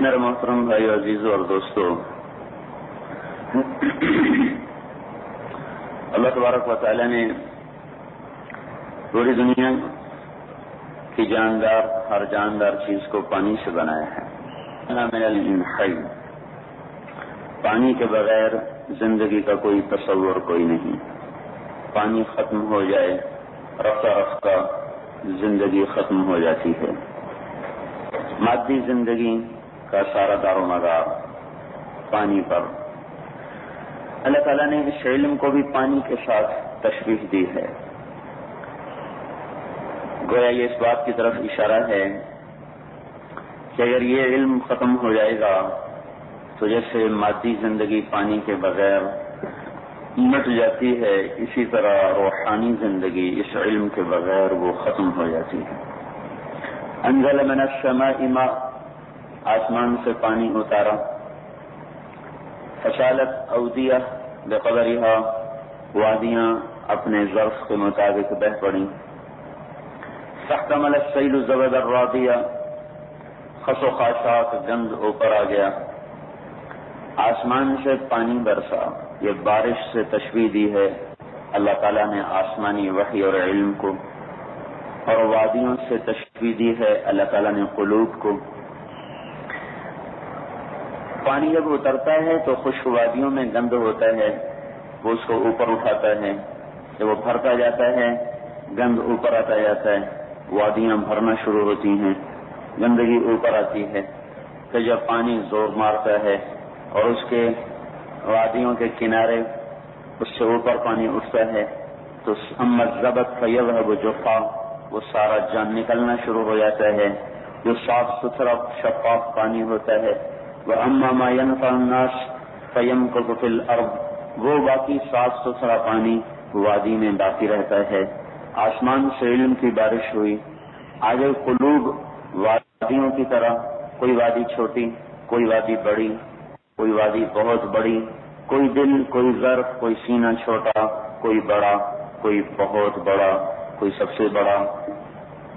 میرے محترم بھائی عزیزوں اور دوستو، اللہ تبارک و تعالی نے پوری دنیا کی ہر جاندار چیز کو پانی سے بنایا ہے۔ من الحی، پانی کے بغیر زندگی کا کوئی تصور کوئی نہیں۔ پانی ختم ہو جائے رفتہ رفتہ زندگی ختم ہو جاتی ہے۔ مادی زندگی کا سارا دار و مدار پانی پر۔ اللہ تعالیٰ نے اس علم کو بھی پانی کے ساتھ تشبیہ دی ہے۔ گویا یہ اس بات کی طرف اشارہ ہے کہ اگر یہ علم ختم ہو جائے گا تو جیسے مادی زندگی پانی کے بغیر مٹ جاتی ہے، اسی طرح روحانی زندگی اس علم کے بغیر وہ ختم ہو جاتی ہے۔ انزل من السماء ماء، آسمان سے پانی اتارا، فسالت اودیہ بقدرها، وادیاں اپنے ظرف کے مطابق بہہ پڑیں۔ فاحتمل السیل الزبد الرابیہ، خس و خاشاک گند اوپر آ گیا۔ آسمان سے پانی برسا، یہ بارش سے تشبیہ دی ہے اللہ تعالیٰ نے آسمانی وحی اور علم کو، اور وادیوں سے تشبیہ دی ہے اللہ تعالیٰ نے قلوب کو۔ پانی جب اترتا ہے تو خشک وادیوں میں گند ہوتا ہے، وہ اس کو اوپر اٹھاتا ہے، جب وہ بھرتا جاتا ہے گند اوپر آتا جاتا ہے، وادیاں بھرنا شروع ہوتی ہیں، گندگی اوپر آتی ہے۔ پھر جب پانی زور مارتا ہے اور اس کے وادیوں کے کنارے اس سے اوپر پانی اٹھتا ہے تو اما الزبد فیذهب جفا، وہ سارا جان نکلنا شروع ہو جاتا ہے، جو صاف ستھرا شفاف پانی ہوتا ہے۔ وَأَمَّا مَا يَنْفَعُ النَّاسَ فَيَمْكُثُ فِي الْأَرْضِ، وہ باقی صاف ستھرا پانی وادی میں باقی رہتا ہے۔ آسمان سے علم کی بارش ہوئی، آگے قلوب وادیوں کی طرح، کوئی وادی چھوٹی، کوئی وادی بڑی، کوئی وادی بہت بڑی، کوئی دل، کوئی ظرف، کوئی سینہ چھوٹا، کوئی بڑا، کوئی بہت بڑا، کوئی سب سے بڑا۔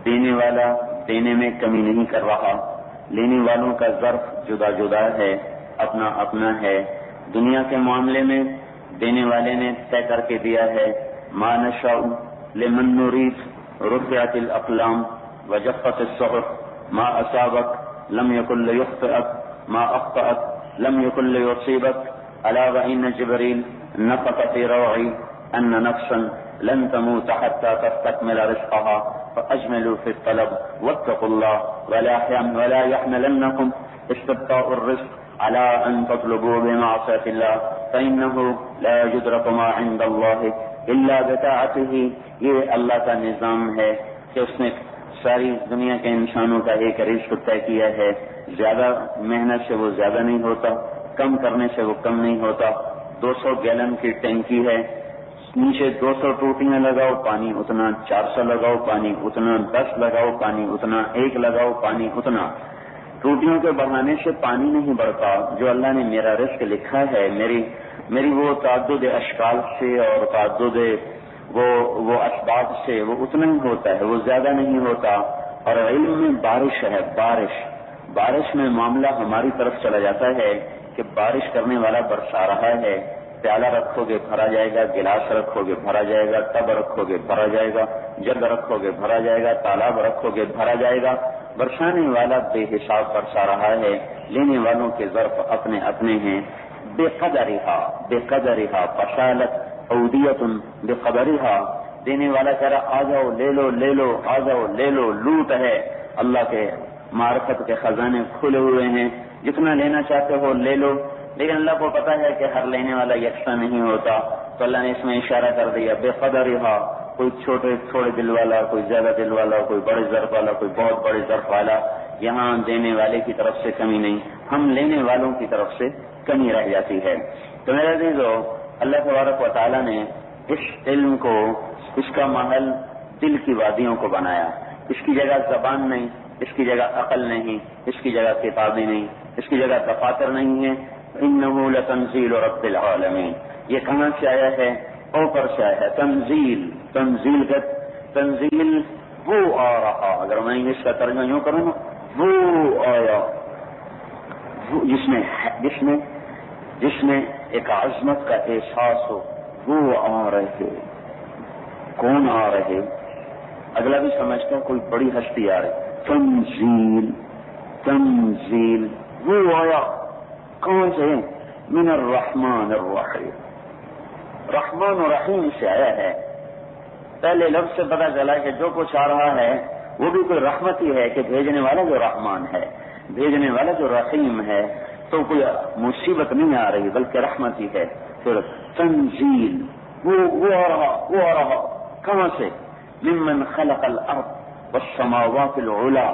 دینے والا دینے میں کمی نہیں کر رہا، لینے والوں کا ظرف جدا جدا ہے، اپنا اپنا ہے۔ دنیا کے معاملے میں دینے والے نے طے کر کے دیا ہے، ما نشاء لمن نريد، رفعت الاقلام وجفت الصحف، ما اصابك لم يكن ليخطئك، ما اخطأك لم يكن ليصيبك، الا وان جبريل نفخ في روعي ان نفسا لن تموت حتى تستكمل رزقها فاجملوا في الطلب واتقوا الله ولا يحملنكم استبطاء الرزق على ان تطلبوا بمعصية الله فانه لا يدرك ما عند الله الا بطاعته۔ یہ اللہ کا نظام ہے کہ اس نے ساری دنیا کے انسانوں کا ایک رزق طے کیا ہے، زیادہ محنت سے وہ زیادہ نہیں ہوتا، کم کرنے سے وہ کم نہیں ہوتا۔ 200 گیلن کی ٹینکی ہے، نیچے 200 ٹوٹیاں لگاؤ پانی اتنا، 400 لگاؤ پانی اتنا، 10 لگاؤ پانی اتنا، 1 لگاؤ پانی اتنا۔ ٹوٹیوں کے بڑھانے سے پانی نہیں بڑھتا، جو اللہ نے میرا رزق لکھا ہے، میری وہ تعدد اشکال سے اور تعدد وہ اسباب سے وہ اتنا ہی ہوتا ہے، وہ زیادہ نہیں ہوتا۔ اور علم میں بارش ہے، بارش میں معاملہ ہماری طرف چلا جاتا ہے کہ بارش کرنے والا برسا رہا ہے، پیالہ رکھو گے بھرا جائے گا، گلاس رکھو گے بھرا جائے گا، ٹب رکھو گے بھرا جائے گا، جگ رکھو گے بھرا جائے گا، تالاب رکھو گے بھرا جائے گا۔ برسانے والا بے حساب برسا رہا ہے، لینے والوں کے ظرف اپنے اپنے ہیں۔ بقدرها فسالت اودیۃ بقدرها، دینے والا کہہ رہا آ جاؤ لے لو لے لو، آ جاؤ لے لو، لوٹ ہے۔ اللہ کے معرفت کے خزانے کھلے ہوئے ہیں، جتنا لینا چاہتے ہو لے لو، لیکن اللہ کو پتا ہے کہ ہر لینے والا یکساں نہیں ہوتا، تو اللہ نے اس میں اشارہ کر دیا بقدرها، کوئی تھوڑے دل والا، کوئی زیادہ دل والا، کوئی بڑے ظرف والا، کوئی بہت بڑے ظرف والا۔ یہاں دینے والے کی طرف سے کمی نہیں، ہم لینے والوں کی طرف سے کمی رہ جاتی ہے۔ تو میرے عزیزو، اللہ تبارک و تعالیٰ نے اس علم کو، اس کا محل دل کی وادیوں کو بنایا۔ اس کی جگہ زبان نہیں، اس کی جگہ عقل نہیں، اس کی جگہ کتابیں نہیں، اس کی جگہ دفاتر نہیں ہے۔ انہ لتنزیل رب العالمین، یہ کہاں سے آیا ہے؟ اوپر سے آیا ہے۔ تنزیل وہ آ رہا، اگر میں اس کا ترجمہ یوں کروں نا، وہ آیا، جس میں ایک عظمت کا احساس ہو، وہ آ رہے. کون آ رہے؟ اگلا بھی سمجھتا کوئی بڑی ہستی آ رہی. تنزیل وہ آیا کون سے؟ من الرحمن الرحیم. رحمان و رحیم سے آیا ہے. پہلے لفظ سے پتا چلا کہ جو کچھ آ رہا ہے وہ بھی کوئی رحمت ہی ہے کہ بھیجنے والا جو رحمان ہے، بھیجنے والا جو رحیم ہے، تو کوئی مصیبت نہیں آ رہی بلکہ رحمت ہی ہے. پھر تنزیل وہ آ رہا کہاں سے؟ ممن خلق الارض والسماوات العلی،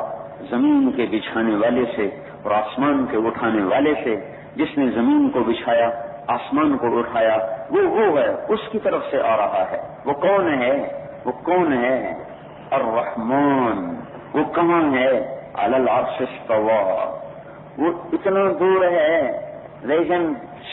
زمین کے بچھانے والے سے اور آسمان کے اٹھانے والے سے. جس نے زمین کو بچھایا، آسمان کو اٹھایا، وہ ہے، اس کی طرف سے آ رہا ہے. وہ کون ہے؟ الرحمن. وہ کہاں ہے؟ علی العرش استوى. وہ اتنا دور ہے لیکن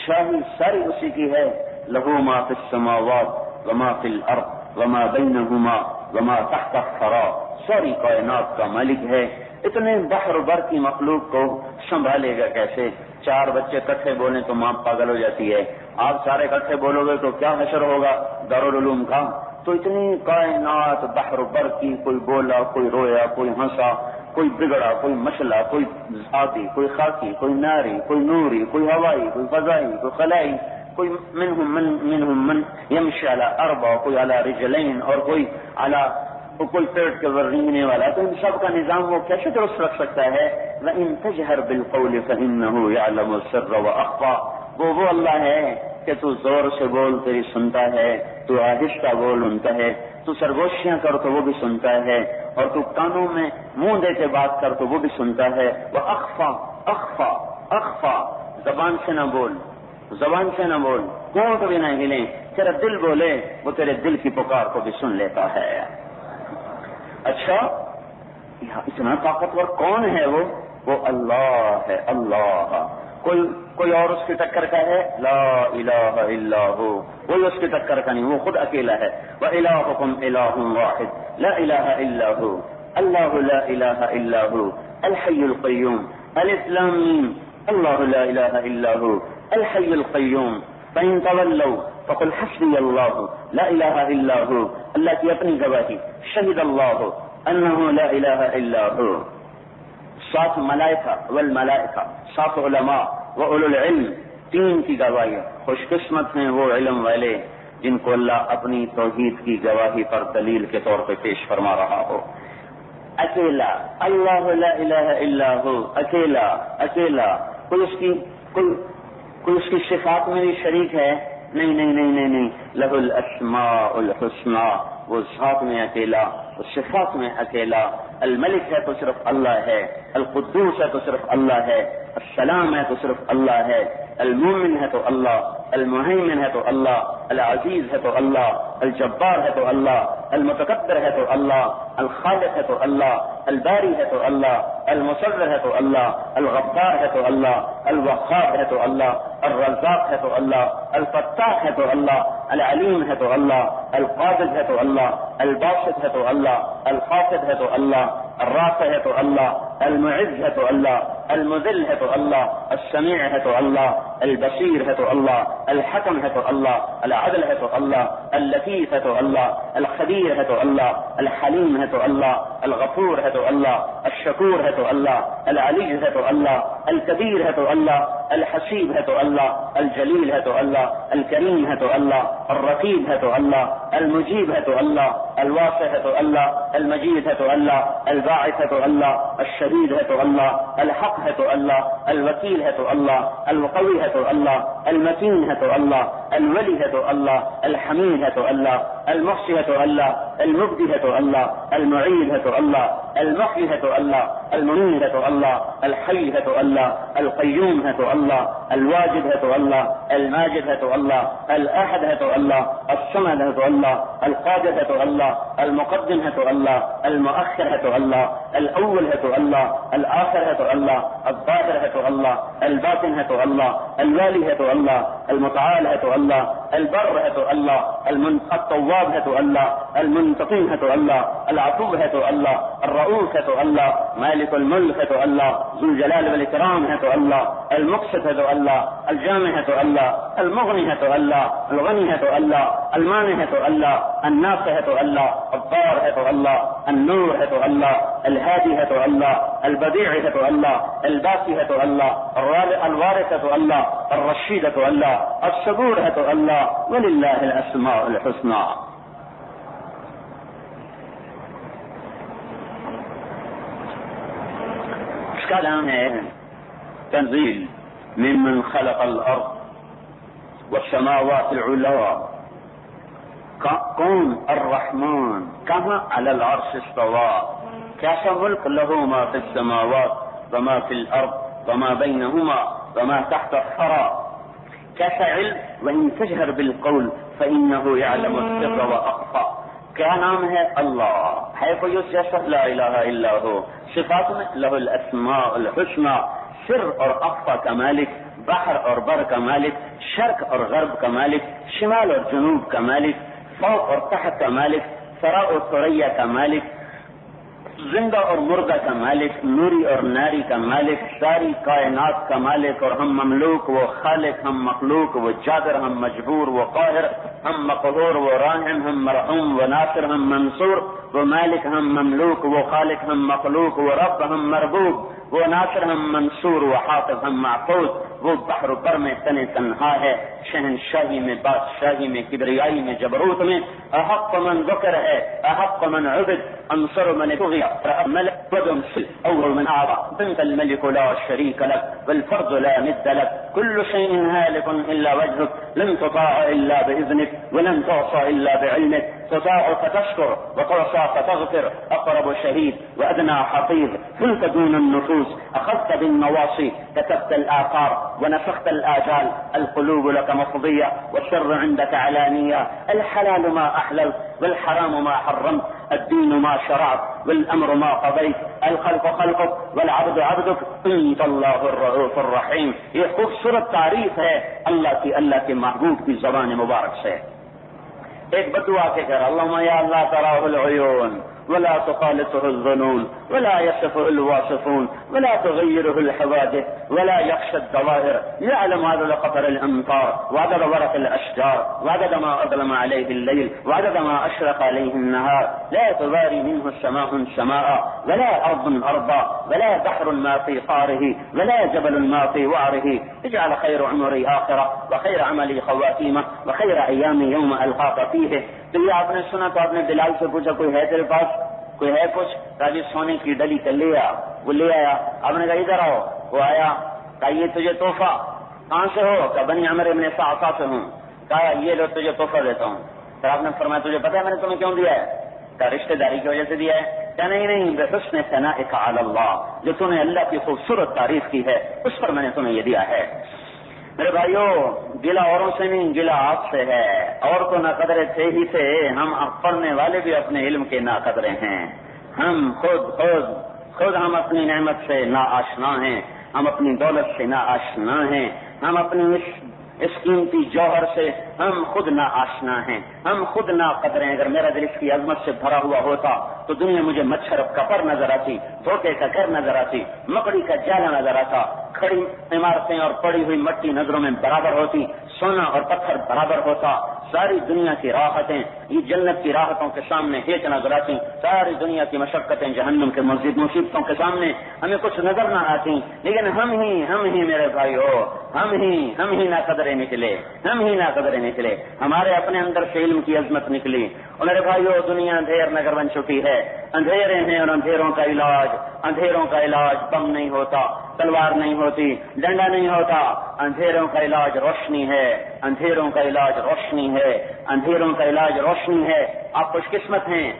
شاہی ساری اسی کی ہے. لہو ما فی السماوات وما فی الارض وما بینہما وما تحت الثری. ساری کائنات کا مالک ہے. اتنے بحر بر کی مخلوق کو سنبھالے گا کیسے؟ 4 بچے اکٹھے بولیں تو ماں پاگل ہو جاتی ہے. آپ سارے اکٹھے بولو گے تو کیا حشر ہوگا دارالعلوم کا. تو اتنی کائنات بحر بر کی، کوئی بولا، کوئی رویا، کوئی ہنسا، کوئی بگڑا، کوئی مچلا، کوئی ذاتی، کوئی خاکی، کوئی ناری، کوئی نوری، کوئی ہوائی، کوئی فضائی، کوئی خلائی، کوئی منہم من یمشی علی اربع، کوئی علی رجلین، اور کوئی پیٹ کے اوپر رینگنے والا. تو ان سب کا نظام وہ کیسے درست رکھ سکتا ہے؟ وَإِن تَجْهَرْ بِالْقَوْلِ فَإِنَّهُ يَعْلَمُ السِّرَّ وَأَخْفَى. وہ اللہ ہے کہ تو زور سے بول تیری سنتا ہے، تو آہستہ بول سنتا ہے، تو سرگوشیاں کر تو وہ بھی سنتا ہے، اور تو کانوں میں منہ دے کے بات کر تو وہ بھی سنتا ہے. وَأَخْفَى. زبان سے نہ بول، کون کو بھی نہ ہلیں. تیرا دل بولے، وہ تیرے دل کی پکار کو بھی سن لیتا ہے. اچھا، اتنا طاقتور کون ہے؟ وہ اللہ ہے. اللہ کوئی اور اس کی ٹکر کا ہے؟ لا الہ الا ہو. کوئی اس کی ٹکر کا نہیں، وہ خود اکیلا ہے. وَإِلَٰهُكُمْ إِلَٰهٌ وَاحِدٌ لَا إِلَٰهَ إِلَّا هُوَ اللَّهُ لَا إِلَٰهَ إِلَّا هُوَ الْحَيُّ الْقَيُّومُ. الف لام میم. اللَّهُ لَا إِلَٰهَ إِلَّا هُوَ الْحَيُّ الْقَيُّومُ. فَإِن تَوَلَّوْا فَقُلْ حَسْبِيَ اللَّهُ لَا إِلَٰهَ إِلَّا هُوَ. اللہ کی اپنی گواہی. شہد اللہ انہ لا الہ الا ہو. 7 ملائکہ والملائکہ، 7 علماء وأولو العلم، 3 کی گواہی. خوش قسمت ہیں وہ علم والے جن کو اللہ اپنی توحید کی گواہی پر دلیل کے طور پہ پیش فرما رہا ہو. اکیلا اللہ لا الہ الا ہو. اکیلا کوئی اس کی صفات میں بھی شریک ہے؟ نہیں. لہ الاسماء الحسنى. وہ ذات میں اکیلا، صفات میں اکیلا. الملک ہے تو صرف اللہ ہے، القدوس ہے تو صرف اللہ ہے، السلام ہے تو صرف اللہ ہے، المومن ہے تو اللہ، المہیمن ہے تو اللہ، العزیز ہے تو اللہ، الجبار ہے تو اللہ، المتکبر ہے تو اللہ، الخالق ہے تو اللہ، الباری ہے تو اللہ، المصور ہے تو اللہ، الغفار ہے تو اللہ، الوهاب ہے تو اللہ، الرزاق ہے تو اللہ، الفتاح ہے تو اللہ، العلیم ہے تو اللہ، القابض ہے تو اللہ، الباسط ہے تو اللہ، الخافض ہے تو اللہ، الرافع ہے تو اللہ، المعز ہے تو اللہ، المذل ہے تو اللہ، السمیع ہے تو اللہ، البصیر ہے تو اللہ، الحکم ہے تو اللہ، العدل ہے تو اللہ، اللطیف ہے تو اللہ، الخبیر ہے تو اللہ، الحلیم ہے تو اللہ، الغفور ہے تو اللہ، الشکور ہے تو اللہ، العلی ہے تو اللہ، الکبیر ہے تو اللہ، الحسیب ہے تو اللہ، الجلیل ہے تو اللہ، الکریم ہے تو اللہ، الرقیب ہے تو اللہ، المجیب ہے تو اللہ، الواسع ہے تو اللہ، المجید ہے تو اللہ، الباعث ہے تو اللہ، الشہید ہے تو اللہ، الحق ہے تو اللہ، الوکیل ہے تو اللہ، القوی ہے تو اللہ، المتین ہے تو اللہ، الولی ہے تو اللہ، الحمید ہے تو اللہ، المحصی ہے تو اللہ، المبدی ہے تو اللہ، المعید ہے تو اللہ، المحی ہے تو اللہ، الممید ہے تو اللہ، الحی ہے تو اللہ، القیوم ہے تو اللہ، الواجد ہے تو اللہ، الماجد ہے تو اللہ، الاحد ہے تو اللہ، الصمد ہے تو اللہ، القادر ہے تو اللہ، المقدم ہے تو اللہ، المؤخر ہے تو اللہ، الاول ہے تو اللہ، الآخر ہے تو اللہ، الظاہر ہے تو اللہ، الباطن ہے تو اللہ، الوالی ہے تو اللہ، المتعال ہے تو اللہ، البر ہے تو اللہ، التواب ہے تو اللہ، المنتقم ہے تو اللہ، العفو ہے تو اللہ، الرؤوف ہے تو اللہ، مالک الملک ہے تو اللہ، ذو الجلال والاکرام ہے تو اللہ، المقسط ہے تو اللہ، الجامع ہے تو اللہ، المغنی ہے تو اللہ، الغنی ہے تو اللہ، المانع ہے تو اللہ، النافع ہے تو اللہ، الضار ہے تو اللہ، النور ہے تو اللہ، الهادي ہے تو اللہ، البديع ہے تو اللہ، الباقي ہے تو اللہ، الوارث ہے تو اللہ، الرشید ہے تو اللہ، الصبور ہے تو اللہ، وللہ الاسماء الحسنى. اس کا نام ہے تنزیل ممن خلق الارض والسماوات العلى. کون؟ الرحمن. کہاں؟ علی العرش استوى. کیسا ملک؟ له ما في السماوات وما في الارض وما بينهما وما تحت الثرى. کیسا علم؟ وإن تجهر بالقول فإنه يعلم السر وأخفى. کیا نام ہے؟ اللہ. ہے کوئی اس جیسا؟ لا الہ الا ہو. صفات میں له الاسماء الحسنى. سر اور اخفا کا مالک، بحر اور بر کا مالک، شرق اور غرب کا مالک، شمال اور جنوب کا مالک، فوق اور تحت کا مالک، ثرا اور ثریا کا مالک، زندہ اور مردہ کا مالک، نوری اور ناری کا مالک، ساری کائنات کا مالک. اور ہم مملوک، وہ خالق، ہم مخلوق، وہ جابر، ہم مجبور، وہ قاہر، ہم مقہور، وہ راحم، ہم مرحوم، وہ ناصر، ہم منصور، وہ مالک، ہم مملوک، وہ خالق، ہم مخلوق، وہ رب، ہم مربوب، وہ ناصر، ہم منصور، وہ حافظ، ہم محفوظ. وہ بحر پر میں تنہا ہے، شہنشاہی میں، بادشاہی میں، کبریائی میں، جبروت میں. احق من ذکر ہے، احق من عبد، انصر من طغى، ملك ودمسل، اول من اعطى، انت الملك لا شريك لك والفرد لا ند لك، كل شيء هالك الا وجهك، لن تطاع الا باذنك ولن تعصى الا بعلمك، تطاع فتشكر وتعصى فتغفر، اقرب شهيد وادنى حفيظ، كنت دون النفوس، اخذت بالنواصي، كتبت الاثار ونفخت الاجال، القلوب لك مفضيه والشر عندك علانيه، الحلال ما احللت والحرام ما حرمت، الدين ما شرعت والامر ما قضيت، الخلق خلقك والعبد عبدك، انت الله الرؤوف الرحيم. یہ خوبصورت تعریف ہے اللہ کے محبوب کی زبان مبارک سے. ایک بدعا کے کر اللهم یا اللہ تراه العیون ولا تخالطه الظنون ولا يصفه الواصفون ولا تغيره الحوادث ولا يخشى الدوائر، يعلم عدد قطر الامطار وعدد ورق الاشجار وعدد ما اظلم عليه الليل وعدد ما اشرق عليه النهار، لا تباري منه السماء سماء ولا ارض ارضا ولا بحر ما في قاره ولا جبل ما في وعره، اجعل خير عمري آخرة وخير عملي خواتيمه وخير ايامي يوم القاك فيه. تو یہ آپ نے سنا تو آپ نے بلال سے پوچھا کوئی ہے تیرے پاس، کوئی ہے کچھ؟ راجی سونے کی ڈلی کا لے آ. وہ لے آیا. آپ نے کہا ادھر آؤ. وہ آیا. کہا یہ تجھے تحفہ. کہاں سے ہو؟ کہا بنی عمرو بن صعصع سے ہوں. کہا یہ لو تجھے تحفہ دیتا ہوں. پھر آپ نے فرمایا تجھے پتا ہے میں نے تمہیں کیوں دیا ہے؟ کہا رشتہ داری کی وجہ سے دیا ہے. کہا نہیں، بحسن ثنائک علی اللہ، جو تم نے اللہ کی خوبصورت تعریف کی ہے اس پر میں نے تمہیں یہ دیا ہے. میرے بھائیو، گلا اوروں سے نہیں، گلا آپ سے ہے. اور تو نہ قدرے تھے ہی تھے، ہم پڑھنے والے بھی اپنے علم کے نا قدرے ہیں. ہم خود ہم اپنی نعمت سے نا آشنا ہیں، ہم اپنی دولت سے نا آشنا ہیں، ہم اپنی اس قیمتی جوہر سے ہم خود نا آشنا ہیں، ہم خود نا قدریں. اگر میرا دل اس کی عظمت سے بھرا ہوا ہوتا تو دنیا مجھے مچھر کا پر نظر آتی، دھوکے کا گھر نظر آتی، مکڑی کا جالا نظر آتا، کھڑی عمارتیں اور پڑی ہوئی مٹی نظروں میں برابر ہوتی، سونا اور پتھر برابر ہوتا. ساری دنیا کی راحتیں یہ جنت کی راحتوں کے سامنے ہیچ نظر آتی، ساری دنیا کی مشقتیں جہنم کے مزید مصیبتوں کے سامنے ہمیں کچھ نظر نہ آتی. لیکن ہم ہی میرے بھائیو، ہم ہی نہ قدرے نکلے، ہمارے اپنے اندر سے علم کی عظمت نکلی. اور میرے بھائیو، دنیا اندھیر نگر بن چکی ہے. اندھیرے ہیں اور اندھیروں کا علاج بم نہیں ہوتا، تلوار نہیں ہوتی، ڈنڈا نہیں ہوتا. اندھیروں کا علاج روشنی ہے، اندھیروں کا علاج روشنی ہے. آپ خوش قسمت ہیں،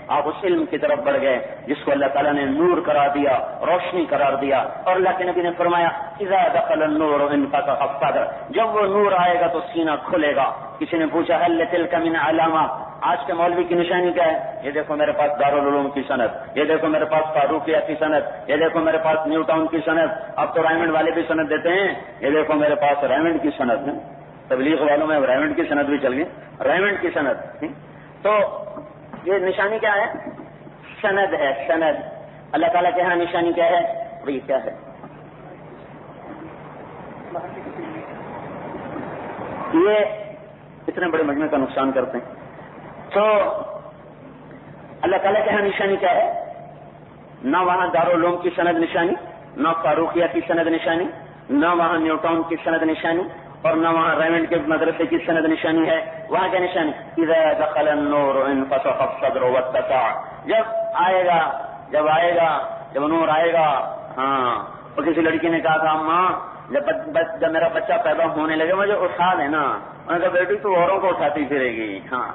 آپ اس علم کی طرف بڑھ گئے جس کو اللہ تعالیٰ نے نور قرار دیا، روشنی قرار دیا. اور اللہ کے نبی نے فرمایا اذا دخل النور انفتح الصدر، جب وہ نور آئے گا تو سینہ کھلے گا. کسی نے پوچھا هل تلك من علامہ، آج کے مولوی کی نشانی کیا ہے؟ یہ دیکھو میرے پاس دارالعلوم کی سند، یہ دیکھو میرے پاس فاروقیہ کی سند، یہ دیکھو میرے پاس نیو ٹاؤن کی سند. اب تو رائمنڈ والے بھی سند دیتے ہیں، یہ دیکھو میرے پاس رائمنڈ کی سند ہے. تبلیغ والوں میں ریمنڈ کی سند بھی چل گئی، ریمنڈ کی سند. تو یہ نشانی کیا ہے؟ سند ہے، سند. اللہ تعالیٰ کے ہاں نشانی کیا ہے؟ یہ کیا ہے؟ یہ اتنے بڑے مجمع کا نقصان کرتے ہیں. تو اللہ تعالیٰ کے ہاں نشانی کیا ہے؟ نہ وہاں دارالعلوم کی سند نشانی، نہ فاروقیہ کی سند نشانی، نہ وہاں نیوٹاؤن کی سند نشانی، اور نہ وہاں ریمنڈ کے مدرسے کی سند نشانی ہے. وہاں کیا نشانی؟ اذا دخل النور انفسخ الصدر واتسع. جب نور آئے گا. ہاں، اور کسی لڑکی نے کہا تھا ماں جب میرا بچہ پیدا ہونے لگے مجھے اٹھا لینا. میں نے کہا بیٹی تو اوروں کو اٹھاتی پھرے گی. ہاں،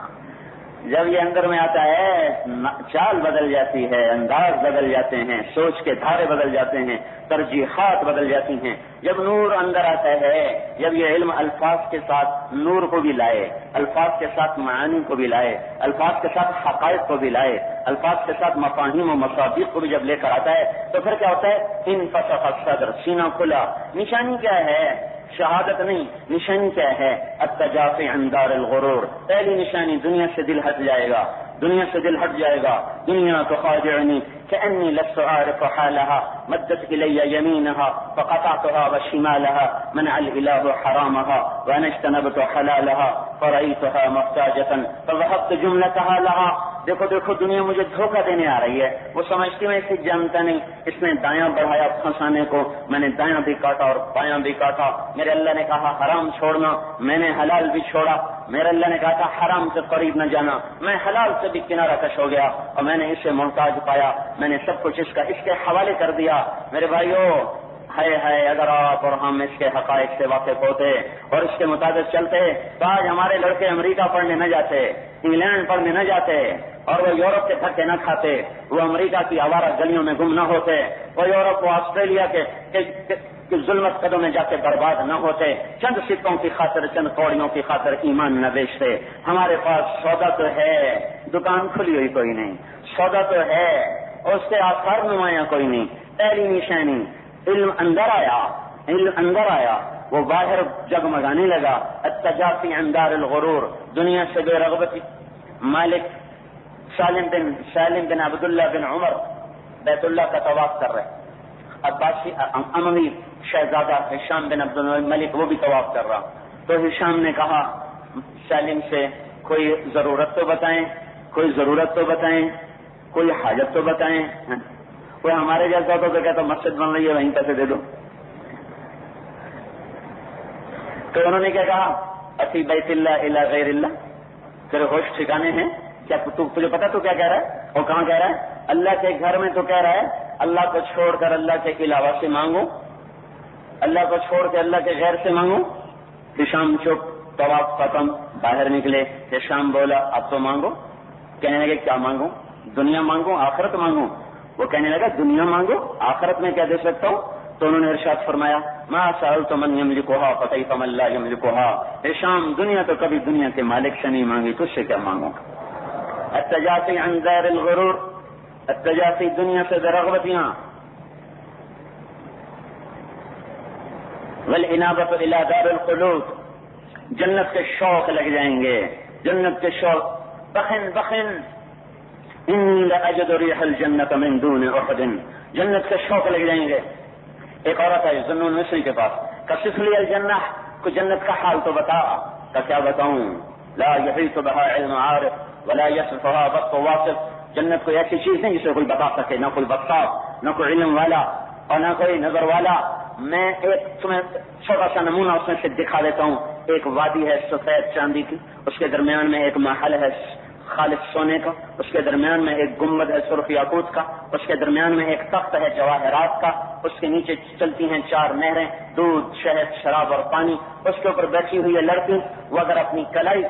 جب یہ اندر میں آتا ہے چال بدل جاتی ہے، انداز بدل جاتے ہیں، سوچ کے دھارے بدل جاتے ہیں، ترجیحات بدل جاتی ہیں. جب نور اندر آتا ہے، جب یہ علم الفاظ کے ساتھ نور کو بھی لائے، الفاظ کے ساتھ معانی کو بھی لائے، الفاظ کے ساتھ حقائق کو بھی لائے، الفاظ کے ساتھ مفاہیم و مصادیق کو بھی جب لے کر آتا ہے تو پھر کیا ہوتا ہے؟ انفسخ الصدر، سینہ کھلا. نشانی کیا ہے؟ شہادت نہیں. نشانی کیا ہے؟ التجافی عن دار الغرور. پہلی نشانی دنیا سے دل ہٹ جائے گا، دنیا سے دل ہٹ جائے گا. دنیا تخادعنی كأني لست أعرف حالها مدت إلي يمينها فقطعتها وشمالها منع الإله حرامها وأنا اجتنبت حلالها فرأيتها محتاجة فذهبت جملتها لها. دیکھو دنیا مجھے دھوکہ دینے آ رہی ہے. وہ سمجھتی میں اسے جانتا نہیں. اس نے دایاں بڑھایا پھنسانے کو، میں نے دایاں بھی کاٹا اور بایاں بھی کاٹا. میرے اللہ نے کہا حرام چھوڑنا، میں نے حلال بھی چھوڑا. میرے اللہ نے کہا تھا حرام سے قریب نہ جانا، میں حلال سے بھی کنارہ کش ہو گیا اور میں نے اسے محتاج پایا. میں نے سب کچھ اس کے حوالے کر دیا. میرے بھائیو، ہے اگر آپ اور ہم اس کے حقائق سے واقف ہوتے اور اس کے مطابق چلتے تو آج ہمارے لڑکے امریکہ پڑھنے نہ جاتے، انگلینڈ پڑھنے نہ جاتے، اور وہ یورپ کے دھکے نہ کھاتے، وہ امریکہ کی آوارہ گلیوں میں گم نہ ہوتے، وہ یورپ و آسٹریلیا کے ظلمت قدوں میں جا کے برباد نہ ہوتے، چند سکوں کی خاطر، چند کوڑیوں کی خاطر ایمان نہ بیچتے. ہمارے پاس سودا تو ہے، دکان کھلی ہوئی کوئی نہیں، سودا تو ہے اور اس کے آثار نمایاں کوئی نہیں. پہلی نشانی علم اندر آیا، وہ باہر جگمگانے لگا. التجافی عن دار الغرور، دنیا سے بے رغبتی. مالک سالم بن عبداللہ بن عمر بیت اللہ کا طواف کر رہے. عباسی اموی شہزادہ ہشام بن عبد الملک وہ بھی طواف کر رہا. تو ہشام نے کہا سالم سے کوئی ضرورت تو بتائیں، کوئی حاجت تو بتائیں. کوئی ہمارے جیسا تو کہتا مسجد بن رہی ہے وہیں پیسے دے دو. تو انہوں نے کیا کہا؟ اسی بیت اللہ الی غیر اللہ. تیرے ہوش ٹھکانے ہیں کیا؟ تجھے پتا تو کیا کہہ رہا ہے اور کہاں کہہ رہا ہے؟ اللہ کے گھر میں تو کہہ رہا ہے اللہ کو چھوڑ کر اللہ کے علاوہ سے مانگو، اللہ کو چھوڑ کے اللہ کے غیر سے مانگو. ہشام چپ، طواف ختم، باہر نکلے. ہشام بولا اب تو مانگو. کہنے لگے کیا مانگو؟ دنیا مانگو آخرت مانگو؟ وہ کہنے لگا دنیا مانگو، آخرت میں کیا دے سکتا ہوں؟ تو انہوں نے ارشاد فرمایا ما سألت من یملکها فکیف من لا یملکها. ہشام دنیا تو کبھی دنیا کے مالک سے نہیں مانگی، تجھ سے کیا مانگوں؟ التجافی عن دار الغرور، التجافی دنیا سے برغبتیاں. والانابۃ الی دار الخلود، جنت کے شوق لگ جائیں گے، جنت کے شوق. بخن انی لاجد ریح الجنت من دون احد، جنت کے شوق لگ جائیں گے. ایک عورت ہے ذنون مصری کے پاس، کشف لی الجنہ، کو جنت کا حال تو بتا. کا کیا بتاؤں؟ لا یحیط بها علم عارف ولا یصفها بصر واصف. جنت کوئی ایسی چیز نہیں جسے کوئی بتا سکے، نہ کوئی بصاف، نہ کوئی علم والا اور نہ کوئی نظر والا. میں ایک تمہیں چھوٹا سا نمونہ اس میں سے دکھا دیتا ہوں. ایک وادی ہے سفید چاندی کی، اس کے درمیان میں ایک محل ہے خالص سونے کا، اس کے درمیان میں ایک گنبد ہے سرخ یاقوت کا، اس کے درمیان میں ایک تخت ہے جواہرات کا، اس کے نیچے چلتی ہیں 4 نہریں، دودھ، شہد، شراب اور پانی. اس کے اوپر بیٹھی ہوئی ہے لڑکی. وہ اگر اپنی کلائی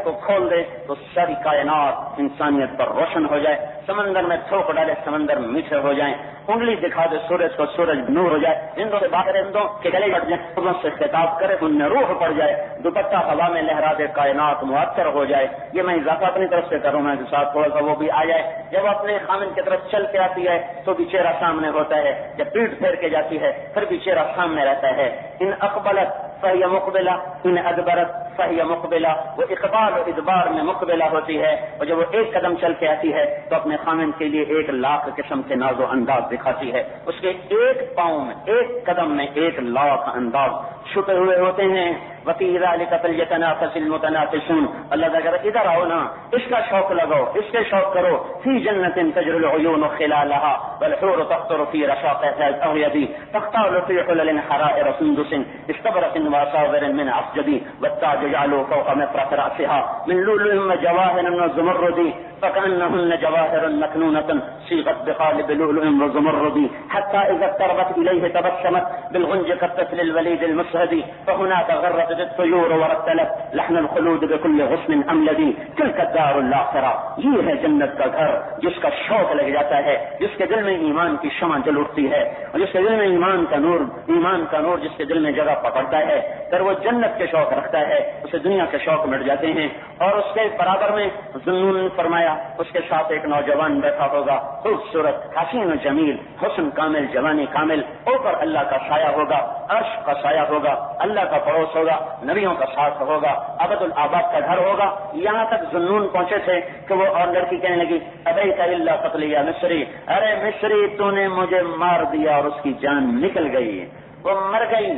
کو کھول دے تو ساری کائنات انسانیت پر روشن ہو جائے. سمندر میں تھوک ڈالے سمندر میٹھے ہو جائیں. انگلی دکھا دے سورج کو سورج نور ہو جائے. ہندوں سے باہر ہندوں کے گلے کٹ جائیں، خودوں سے خطاب کرے ان میں روح پڑ جائے. دوپٹہ ہوا میں لہرا دے کائنات معطر ہو جائے. یہ میں اضافہ اپنی طرف سے کروں میں ساتھ تھوڑا سا وہ بھی آ جائے. جب اپنے خامن کی طرف چل کے آتی ہے تو بھی چہرہ سامنے ہوتا ہے، جب پیٹ پھیر کے جاتی ہے پھر بھی چہرہ سامنے رہتا ہے. ان اقبلت فهي مقبلہ ان ادبرت فهي مقبلہ، وہ اقبال و ادبار میں مقبلہ ہوتی ہے، اور جب وہ ایک قدم چل کے آتی ہے تو اپنے خامن کے لیے 1,00,000 قسم کے ناز و انداز دکھاتی ہے، اس کے ایک پاؤں میں ایک قدم میں 1,00,000 انداز چھپے ہوئے ہوتے ہیں۔ وفی ذلک فلیتنافس المتنافسون، اللہ تعالیٰ ادھر آؤ نا، اس کا شوق لگاؤ، اس کے شوق کرو۔ فی جنت تجری العیون خلالها والحور تقطر فی رشاقها الاغیض تختال فی حلل حرائر سندس استبرق واساور من عسجد والتاج جعلوا فوق مفرق رأسها من لؤلؤ وجواهر وزمرد فكأنهن جواهر مكنونة صيغت بقالب لؤلؤ وزمرد حتى إذا اقتربت إليه تبسمت بالغنج كالطفل الوليد المشهد فهناك غرت الطيور ورتلت لحن الخلود بكل غصن أملد تلك الدار الآخرة، یہ ہے جنت کا گھر جس کا شوق لگ جاتا ہے، جس کے دل میں ایمان کی شمع جل اٹھتی ہے، اور جس کے دل میں ایمان کا نور جس کے دل میں جگہ پکڑتا ہے، پھر وہ جنت کے شوق رکھتا ہے، اسے دنیا کے شوق مٹ جاتے ہیں۔ اور اس کے برابر میں ذنون نے فرمایا اس کے ساتھ ایک نوجوان بیٹھا ہوگا، خوبصورت حسین و جمیل، حسن کامل، جوانی کامل، اوپر اللہ کا سایہ ہوگا، عرش کا سایہ ہوگا، اللہ کا پڑوس ہوگا، نبیوں کا ساتھ ہوگا، ابد الآباد کا گھر ہوگا۔ یہاں تک ذنون پہنچے تھے کہ وہ اور لڑکی کہنے لگی ابیت الا قتلی یا مصری، ارے مصری تو نے مجھے مار دیا، اور اس کی جان نکل گئی، وہ مر گئی۔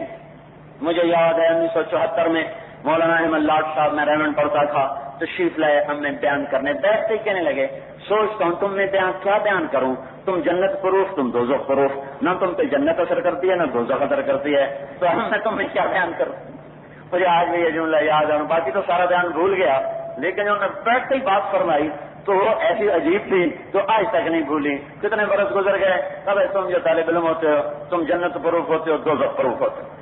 مجھے یاد ہے 1974 میں مولانا احمد لاٹ صاحب میں ریمنڈ پڑھتا تھا، تشریف لائے ہم نے بیان کرنے، بیٹھتے کہنے لگے سوچتا ہوں تم میں کیا بیان کروں، تم جنت پروف، تم دوزخ پروف، نہ تم پہ جنت اثر کرتی ہے نہ دوزخ اثر کرتی ہے، تو ہم میں تم میں کیا بیان کروں۔ مجھے آج بھی یہ جملہ یاد ہے، باقی تو سارا بیان بھول گیا، لیکن انہوں نے بیٹھتے ہی بات فرمائی تو وہ ایسی عجیب تھی تو آج تک نہیں بھولی۔ کتنے برس گزر گئے، اب تم جو طالب علم ہوتے ہو تم جنت پروف ہوتے ہو، دوزخ پروف ہوتے ہو۔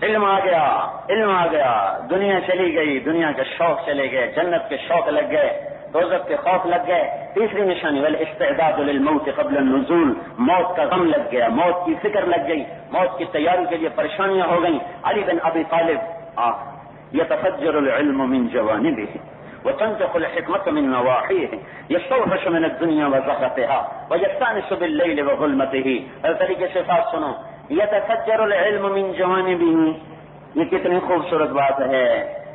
علم آ گیا، علم آ گیا، دنیا چلی گئی، دنیا کے شوق چلے گئے، جنت کے شوق لگ گئے، دوزخ کے خوف لگ گئے۔ تیسری نشانی والاستعداد للموت قبل النزول، موت کا غم لگ گیا، موت کی فکر لگ گئی، موت کی تیاری کے لیے پریشانیاں ہو گئیں۔ علی بن ابی طالب يتفجر العلم من جوانبه وتنطق الحكمة من نواحيه يستوحش من الدنيا وزخرفها ويستانس بالليل وظلمته۔ اس طریقے سے بات سنو، يتفجر العلم من جوانبه، یہ کتنی خوبصورت بات ہے،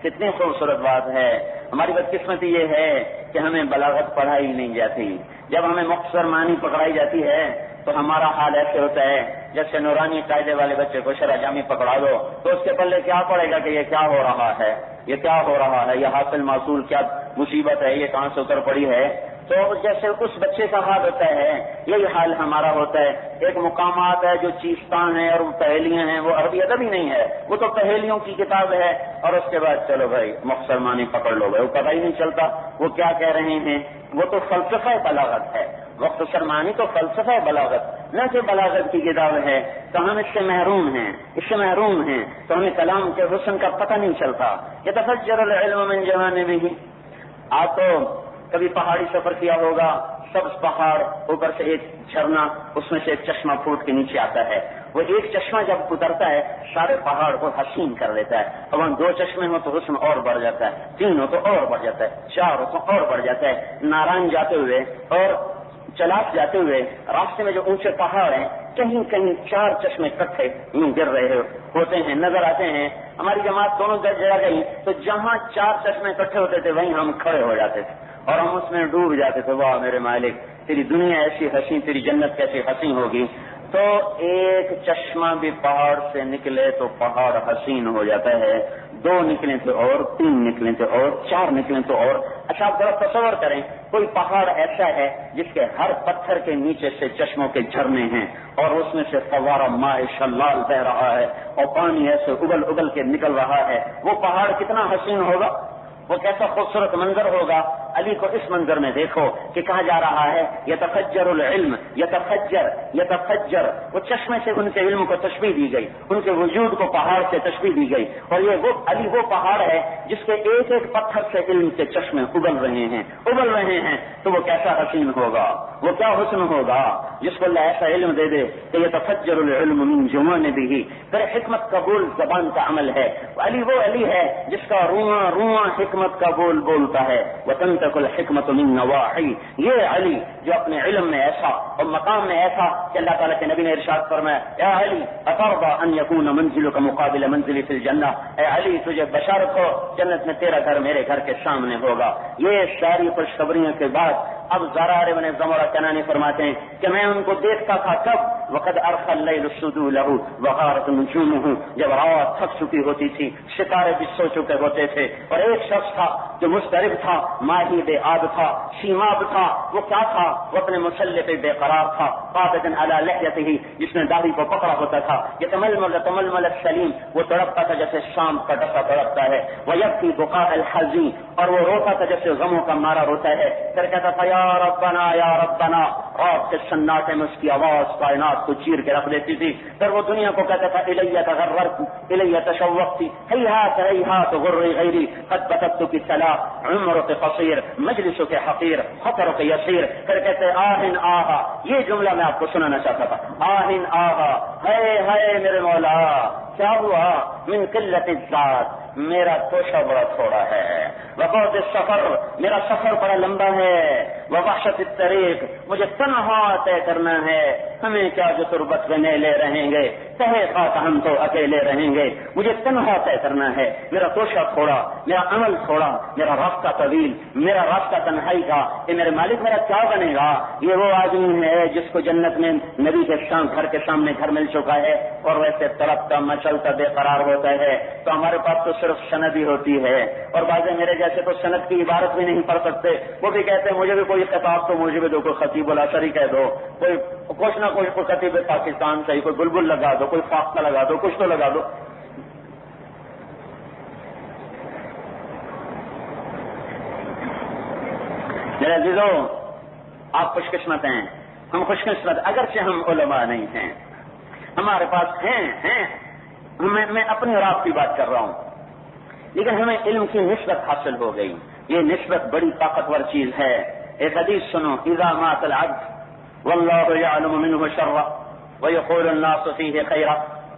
کتنی خوبصورت بات ہے۔ ہماری بدقسمتی یہ ہے کہ ہمیں بلاغت پڑھائی نہیں جاتی، جب ہمیں مختصر معنی پکڑائی جاتی ہے تو ہمارا حال ایسے ہوتا ہے جیسے نورانی قاعدے والے بچے کو شرح جامی پکڑا دو تو اس کے پلے کیا پڑے گا کہ یہ کیا ہو رہا ہے، یہ کیا ہو رہا ہے، یہ حاصل معصول کیا مصیبت ہے، یہ کہاں سے اتر پڑی ہے۔ تو جیسے اس بچے کا حال ہوتا ہے یہی حال ہمارا ہوتا ہے۔ ایک مقامات ہے جو چیستان ہیں اور وہ پہیلیاں ہیں، وہ عربی ادب ہی نہیں ہے، وہ تو پہیلیوں کی کتاب ہے، اور اس کے بعد چلو بھائی مختصر معنی پکڑ لو بھائی، وہ پتہ ہی نہیں چلتا وہ کیا کہہ رہے ہیں، وہ تو فلسفہ بلاغت ہے، مختصر معنی تو فلسفہ بلاغت نہ کہ بلاغت کی کتاب ہے، تو ہم اس سے محروم ہیں، تو ہمیں کلام کے حسن کا پتہ نہیں چلتا۔ يتفجر العلم من جوانبه، آپ تو کبھی پہاڑی سفر کیا ہوگا، سبز پہاڑ، اوپر سے ایک جھرنا، اس میں سے ایک چشمہ پھوٹ کے نیچے آتا ہے، وہ ایک چشمہ جب اترتا ہے سارے پہاڑ کو حسین کر دیتا ہے، اور وہاں 2 چشمے ہو تو حسن اور بڑھ جاتا ہے، 3 ہو تو اور بڑھ جاتا ہے، 4 ہو تو اور بڑھ جاتا ہے۔ نارائن جاتے ہوئے اور چلاس جاتے ہوئے راستے میں جو اونچے پہاڑ ہیں کہیں کہیں 4 چشمے اکٹھے یوں گر رہے ہوتے ہیں، نظر آتے ہیں۔ ہماری جماعت دونوں جگہ گئی تو جہاں 4 چشمے اکٹھے ہوتے تھے وہیں ہم کھڑے ہو جاتے تھے اور ہم اس میں ڈوب جاتے تھے، واہ میرے مالک تیری دنیا ایسی حسین، تیری جنت کیسی حسین ہوگی۔ تو ایک چشمہ بھی پہاڑ سے نکلے تو پہاڑ حسین ہو جاتا ہے، 2 نکلیں تو اور، 3 نکلیں تو اور، 4 نکلیں تو اور۔ اچھا آپ ذرا تصور کریں کوئی پہاڑ ایسا ہے جس کے ہر پتھر کے نیچے سے چشموں کے جھرنے ہیں اور اس میں سے فوارہ ماء شلال بہ رہا ہے اور پانی ایسے ابل ابل کے نکل رہا ہے، وہ پہاڑ کتنا حسین ہوگا، وہ کیسا خوبصورت منظر ہوگا۔ علی کو اس منظر میں دیکھو کہ کہا جا رہا ہے یتفجر العلم، یتفجر، وہ چشمے سے ان کے علم کو تشبیہ دی گئی، ان کے وجود کو پہاڑ سے تشبیہ دی گئی، اور یہ وہ علی وہ پہاڑ ہے جس کے ایک ایک پتھر سے علم کے چشمے ابل رہے ہیں، تو وہ کیسا حسین ہوگا، وہ کیا حسن ہوگا جس کو اللہ ایسا علم دے دے کہ یتفجر العلم من جوانبه۔ پھر حکمت قبول زبان کا عمل ہے، علی وہ علی ہے جس کا رواں حکمت کا بول بولتا ہے، وطن تک الحکمت من نواحی، یہ علی جو اپنے علم میں ایسا اور مقام میں ایسا کہ اللہ تعالیٰ کے نبی نے ارشاد فرمایا یا علی اترضى ان يكون منزلك مقابل منزلي في الجنہ، اے علی تجھے بشارت ہو جنت میں تیرا گھر میرے گھر کے سامنے ہوگا۔ یہ ساری خوشخبریوں کے بعد اب زرار بن زمرہ کنانی فرماتے ہیں کہ میں ان کو دیکھتا تھا کب وقد ارخى الليل السدو له وغارت نجومه، جب رات تھک چکی ہوتی تھی، ستارے بھی سو چکے ہوتے تھے، اور ایک شخص تھا جو مضطرب تھا، ماہی بے آب تھا، سیماب تھا، وہ کیا تھا؟ وہ اپنے مسلح پہ بے قرار تھا، قابضا علی لحیته، جس نے داڑھی کو پکڑا ہوتا تھا، یتململ السلیم، وہ تڑپتا تھا جیسے شام کا ڈسا تڑپتا ہے، ویبکی بقاء الحزین، اور وہ روتا تھا جیسے غموں کا مارا روتا ہے، پھر کہتا تھا یا ربنا یا ربنا، رات کے سناٹے میں اس کی آواز کائنات کو چیر کے رکھ دیتی تھی، پھر وہ دنیا کو کہتا تھا الیہ تغررت الیہ تشوقت ہیہات ہیہات غری غیری قد بتت کی صلاح عمرک قصیر مجلسک حقیر خطرک یسیر، پھر کہتے آہن آہا، یہ جملہ میں آپ کو سنانا چاہتا تھا، آہن آہا، ہے میرے مولا کیا ہوا؟ من قلت الذات، میرا توشہ بڑا تھوڑا ہے، وبعد السفر، میرا سفر بڑا لمبا ہے، ووحشت الطریق، مجھے تنہا طے کرنا ہے، ہمیں کیا جو تربت میں لے رہیں گے، تہے خاک ہم تو اکیلے رہیں گے، مجھے تنہا طے کرنا ہے، میرا توشہ تھوڑا، میرا عمل تھوڑا، میرا راستہ طویل، میرا راستہ تنہائی کا، یہ میرے مالک میرا کیا بنے گا؟ یہ وہ آدمی ہے جس کو جنت میں نبی کے گھر کے سامنے گھر مل چکا ہے، اور ویسے تڑپتا مچلتا بے قرار ہوتا ہے، تو ہمارے پاس تو صرف سند ہی ہوتی ہے، اور بعض میرے جیسے تو سند کی عبارت بھی نہیں پڑھ سکتے، وہ بھی کہتے ہیں مجھے بھی کوئی خطاب تو مجھے بھی دو، کوئی خطیب الاثر ہی کہہ دو، کوئی کچھ نہ کچھ، کوئی خطیب پاکستان سے، کوئی بلبل لگا دو، کوئی فاختہ لگا دو، کچھ تو لگا دو۔ میرے عزیزوں، آپ خوش قسمت ہیں، ہم خوش قسمت، اگرچہ ہم علماء نہیں ہیں، ہمارے پاس ہیں میں اپنی اور آپ کی بات کر رہا ہوں، لیکن ہمیں علم کی نسبت حاصل ہو گئی، یہ نسبت بڑی طاقتور چیز ہے۔ ایک حدیث سنو، اذا مات العبد والله يعلم منه شرا ويقول الناس فيه خيرا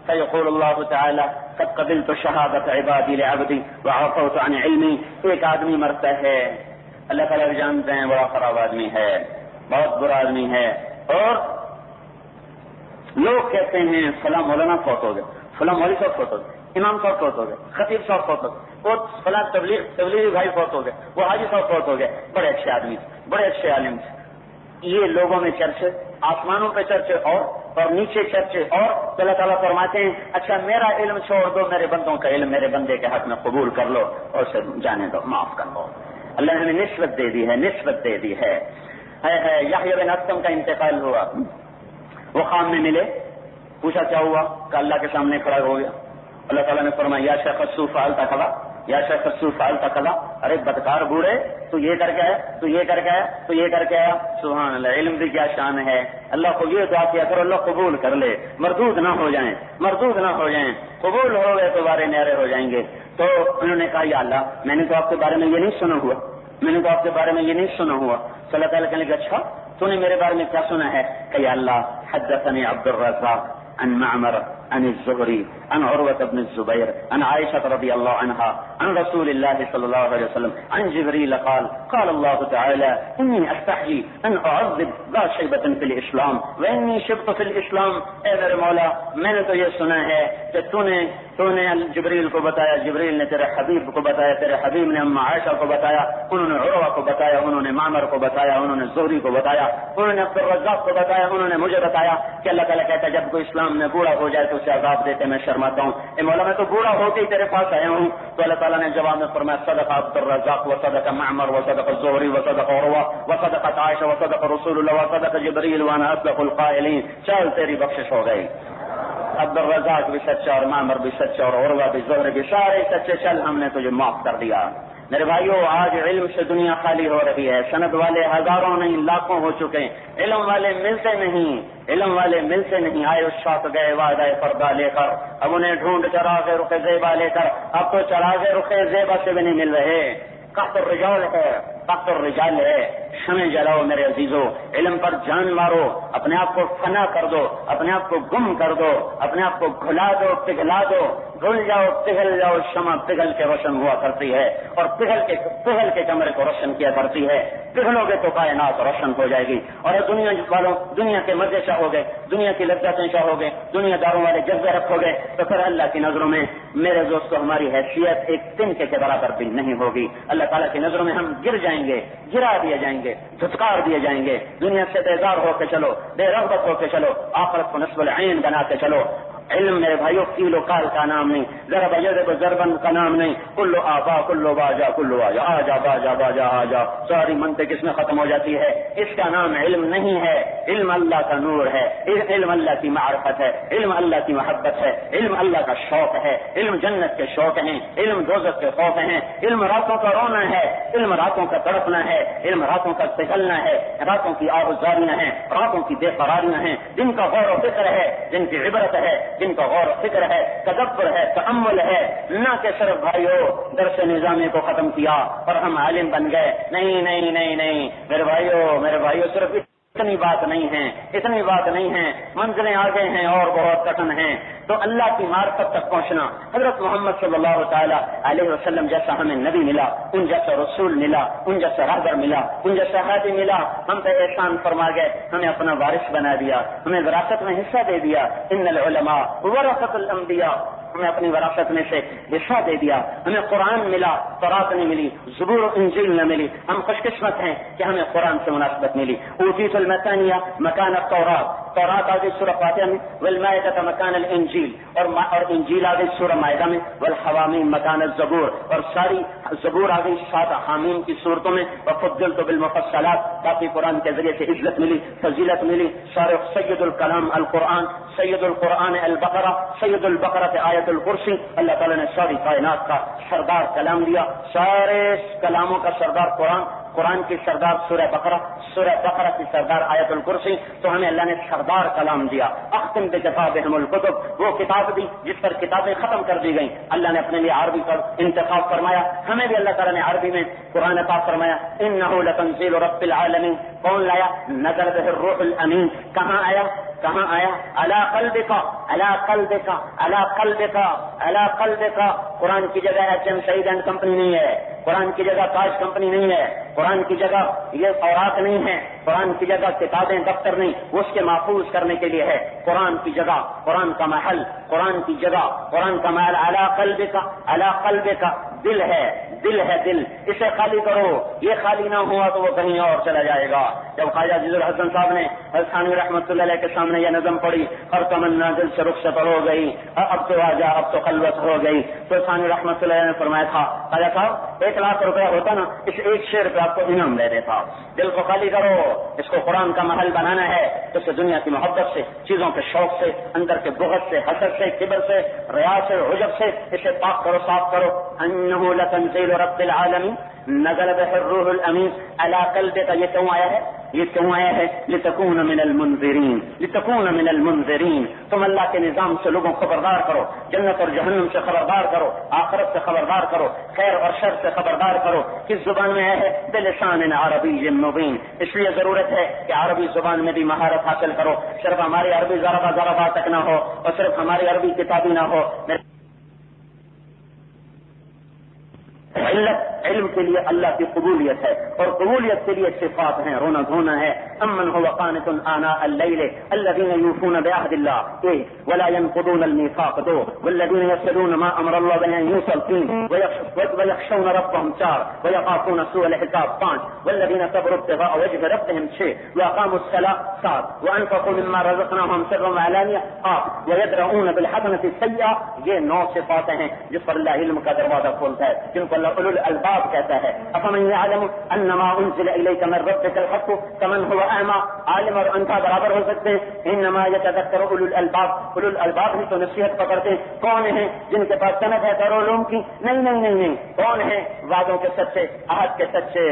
فيقول الله تعالى قد قبلت شهادة عبادي لعبدي وعفوت عن علمي۔ ایک آدمی مرتا ہے، اللہ تعالیٰ بھی جانتے ہیں بڑا خراب آدمی ہے، بہت برا آدمی ہے، اور لوگ کہتے ہیں فلاں مولانا فوت ہو گئے، فلاں مولوی صاحب فوت ہو گئے، امام صاحب فوت ہو گئے، خطیب صاحب فوت ہو گئے، وہ فلاں تبلیغی بھائی فوت ہو گئے، وہ حاجی صاحب فوت ہو گئے، بڑے اچھے آدمی تھے، بڑے اچھے عالم تھے۔ یہ لوگوں میں چرچے، آسمانوں پہ چرچے اور نیچے چرچے، اور اللہ تعالیٰ فرماتے ہیں اچھا میرا علم چھوڑ دو، میرے بندوں کا علم میرے بندے کے حق میں قبول کر لو اور اسے جانے دو، معاف کر دو۔ اللہ نے ہمیں نسبت دے دی ہے، نسبت دے دی ہے۔ یحییٰ بن اکثم کا انتقال ہوا، وہ خام میں ملے، پوچھا کیا ہوا، کہ اللہ کے سامنے کھڑا ہو گیا، اللہ تعالیٰ نے فرمایا یا شیخ السوف فعلت کذا، یا شیخ السوف فعلت کذا، ارے بدکار بوڑھے تو یہ کر کے آیا، تو یہ کر کے آیا، تو یہ کر کے آیا۔ سبحان اللہ، علم بھی کیا شان ہے۔ اللہ کو یہ دعا کیا کرو اللہ قبول کر لے، مردود نہ ہو جائیں، مردود نہ ہو جائیں، قبول ہو گئے تو بارے نیرے ہو جائیں گے۔ تو انہوں نے کہا یا اللہ میں نے تو آپ کے بارے میں یہ نہیں سنا ہوا، میں نے تو آپ کے بارے میں یہ نہیں سنا ہوا۔ تو اللہ تعالیٰ کہنے لگا اچھا تو نے میرے بارے میں کیا سنا ہے؟ کہ یا اللہ حدثني عبد الرزاق عن معمر عن الزهري عن عروة بن الزبير عن عائشة رضي الله عنها عن رسول الله صلى الله عليه وسلم عن جبريل قال الله تعالى إني أستحي أن أعذب ذا شيبة في الإسلام وإني شبت في الإسلام۔ اے میرے مولا میں نے تو یہ سنا ہے کہ تو نے جبریل کو بتایا، جبریل نے تیرے حبیب کو بتایا، تیرے حبیب نے ام عائشہ کو بتایا، انہوں نے عروہ کو بتایا، انہوں نے معمر کو بتایا، انہوں نے زہری کو بتایا، انہوں نے عبد الرزاق کو بتایا، انہوں نے مجھے بتایا کہ اللہ تعالیٰ کہتا ہے جب کوئی اسلام میں بوڑھا ہو جائے تو اسے عذاب دیتے میں شرماتا ہوں۔ اے مولا میں تو بوڑھا ہو کے ہی تیرے پاس آیا ہوں۔ تو اللہ تعالیٰ نے جواب میں فرمایا صدق عبد الرزاق وصدق معمر وصدق الزہری وصدق عروہ وصدقت عائشہ وصدق رسول اللہ وصدق جبریل وانا اصدق القائلین۔ چل تیری بخشش ہو گئی۔ عبد الرزاق بھی سچا اور معمر بھی سچا اور عروہ بھی زہری بھی سارے سچے، چل ہم نے تجھے معاف کر دیا۔ میرے بھائیو آج علم سے دنیا خالی ہو رہی ہے، سند والے ہزاروں نہیں لاکھوں ہو چکے، علم والے ملتے نہیں، علم والے ملتے نہیں۔ آئے اس شاط گئے وعدہ پردہ لے کر، اب انہیں ڈھونڈ چراغ رخ زیبا لے کر، اب تو چراغ رخ زیبا سے بھی نہیں مل رہے۔ قحط الرجال ہے، قحط الرجال ہے، شمع جلاؤ میرے عزیزو، علم پر جان مارو، اپنے آپ کو فنا کر دو، اپنے آپ کو گم کر دو، اپنے آپ کو گھلا دو، پگھلا دو، بھول جاؤ، پگھل جاؤ۔ شمع پگھل کے روشن ہوا کرتی ہے اور پگھل کے کمرے کو روشن کیا کرتی ہے۔ پگھلو گے تو کائنات روشن ہو جائے گی، اور دنیا والوں دنیا کے مزے چاہو گے، دنیا کی لذتیں چاہو گے، دنیا داروں والے جذبے رکھو گے، تو پھر اللہ کی نظروں میں میرے دوستو ہماری حیثیت ایک تنکے کے برابر بھی نہیں ہوگی۔ اللہ تعالیٰ کی نظروں میں ہم گر جائیں گے، گرا دیے جائیں گے، دھتکار دیے جائیں گے۔ دنیا سے بیزار ہو کے چلو، بے رغبت ہو کے چلو، آخرت کو نصب العین بنا کے چلو۔ علم میرے بھائیوں کیل و کال کا نام نہیں، ضرب یضرب ضربن کا نام نہیں، کلو آبا کلو باجا کلو آجا، آجا باجا باجا آجا، ساری منطق اس میں ختم ہو جاتی ہے۔ اس کا نام علم نہیں ہے، علم اللہ کا نور ہے، علم اللہ کی معرفت ہے، علم اللہ کی محبت ہے، علم اللہ کا شوق ہے، علم جنت کے شوق ہیں، علم دوزخ کے خوف ہیں، علم راتوں کا رونا ہے، علم راتوں کا تڑپنا ہے، علم راتوں کا پگھلنا ہے، راتوں کی آہوزاریاں ہیں، راتوں کی بے قراریاں ہیں، جن کا غور و فکر ہے، جن کی عبرت ہے، جن کا غور و فکر ہے، تدبر ہے، تأمل ہے، نہ کہ صرف بھائیو درس نظامی کو ختم کیا اور ہم عالم بن گئے۔ نہیں نہیں نہیں نہیں میرے بھائیو صرف اتنی بات نہیں ہے، اتنی بات نہیں ہے، منزلیں آگے ہیں اور بہت کٹن ہیں۔ تو اللہ کی معرفت تک پہنچنا، حضرت محمد صلی اللہ تعالی علیہ وسلم جیسا ہمیں نبی ملا، ان جیسا رسول ملا، ان جیسا راہبر ملا، ان جیسا ہادی ملا، ہم پہ احسان فرما گئے، ہمیں اپنا وارث بنا دیا، ہمیں وراثت میں حصہ دے دیا۔ ان العلماء ورثۃ الانبیاء، ہمیں اپنی وراثت میں سے حصہ دے دیا۔ ہمیں قرآن ملا، تورات نہیں ملی، زبور و انجیل نہ ملی۔ ہم خوش قسمت ہیں کہ ہمیں قرآن سے مناسبت ملی۔ اوتیت المثانیہ مکان التورات، تورات آ گئی سورہ فاتحہ میں، والمائدہ مکان الانجیل، اور انجیل آ گئی سورہ مائدہ میں، والحوامیم مکان الزبور، اور ساری زبور آ گئی 7 حامیم کی صورتوں میں، وفضلت بالمفصلات، تاکہ قرآن کے ذریعے سے عزت ملی، فضیلت ملی۔ سید الکلام القرآن، سید القرآن البقرہ، سید البقرہ سے آیت الکرسی، اللہ تعالیٰ نے ساری کائنات کا سردار کلام دیا، سارے کلاموں کا سردار قرآن کی سردار سورہ بقرہ کی سردار آیت الکرسی، تو ہمیں اللہ نے سردار کلام دیا۔ اختم بکتابہم الکتب، وہ کتاب دی جس پر کتابیں ختم کر دی گئیں، اللہ نے اپنے لیے عربی کا انتخاب فرمایا، ہمیں بھی اللہ تعالیٰ نے عربی میں قرآن عطا فرمایا۔ انہ لتنزیل رب العالمین، کون لایا؟ نزل بہ الروح الامین، کہاں آیا؟ علی قلبک، علی قلبک، علی قلبک، علی قلبک۔ قرآن کی جگہ HM سعید اینڈ کمپنی نہیں ہے، قرآن کی جگہ تاج کمپنی نہیں ہے، قرآن کی جگہ یہ اوراق نہیں ہے، قرآن کی جگہ کتابیں دفتر نہیں، اس کے محفوظ کرنے کے لیے ہے۔ قرآن کی جگہ، قرآن کا محل، قرآن کی جگہ، قرآن کا محل علی قلبک، علی قلبک، دل ہے، دل، اسے خالی کرو، یہ خالی نہ ہوا تو وہ کہیں اور چلا جائے گا۔ جب خواجہ عزیز الحسن صاحب نے حسانی رحمۃ اللہ علیہ کے سامنے یہ نظم پڑھی، ہر تمنا دل سے رخصت ہو گئی، اب تو آجا، اب تو خلوت ہو گئی، تو حسانی رحمۃ اللہ علیہ نے فرمایا تھا، خواجہ صاحب 1 لاکھ روپیہ ہوتا نا، اس ایک شعر پہ آپ کو انعام دے دیتا۔ دل کو خالی کرو، اس کو قرآن کا محل بنانا ہے، تو اسے دنیا کی محبت سے، چیزوں کے شوق سے، اندر کے بغض سے، حسد سے، کبر سے، ریا سے، عجب سے، اسے پاک کرو، صاف کرو۔ انہ لتنزیل رب العالمین نزل بہ الروح الامین علی قلبک، یہ کیوں آیا ہے؟ لتکون من المنذرین، لتکون من المنذرین، تم اللہ کے نظام سے لوگوں کو خبردار کرو، جنت اور جہنم سے خبردار کرو، آخرت سے خبردار کرو، خیر اور شر سے خبردار کرو۔ کس زبان میں ہے؟ بلسان عربی مبین، اس لیے ضرورت ہے کہ عربی زبان میں بھی مہارت حاصل کرو، صرف ہماری عربی ذرا تک نہ ہو، اور صرف ہماری عربی کتابی نہ ہو۔ علم کے لیے اللہ کی قبولیت ہے، اور قبولیت کے لیے صفات ہیں، رونا دھونا ہے۔ امن هو قانت آناء الليل الذين يوفون بعهد الله ولا ينقضون الميثاق والذين يصلون ما امر الله به ان يوصل ويخشون ربهم 4 ويخافون سوء الحساب 5 والذين صبروا ابتغاء وجه ربهم 6 واقاموا الصلاة 7 وانفقوا مما رزقناهم سرا وعلانية ويدرؤون بالحسنة السيئة۔ یہ 9 صفاتیں ہیں جس پر اللہ علم کا دروازہ کھولتا ہے، جن کو اللہ اولو الالباب کہتا ہے۔ افمن يعلم انما انزل اليك من ربك الحق كمن هو اعمى، عالم اور اندھا برابر ہو سکتے ہیں۔ انما يتذكر اولو الالباب، اولو الالباب ہی تو نصیحت پکڑتے ہیں۔ کون ہیں؟ جن کے پاس سند ہے علوم کی؟ نہیں، کون ہیں؟ وعدوں کے سچے، عہد کے سچے،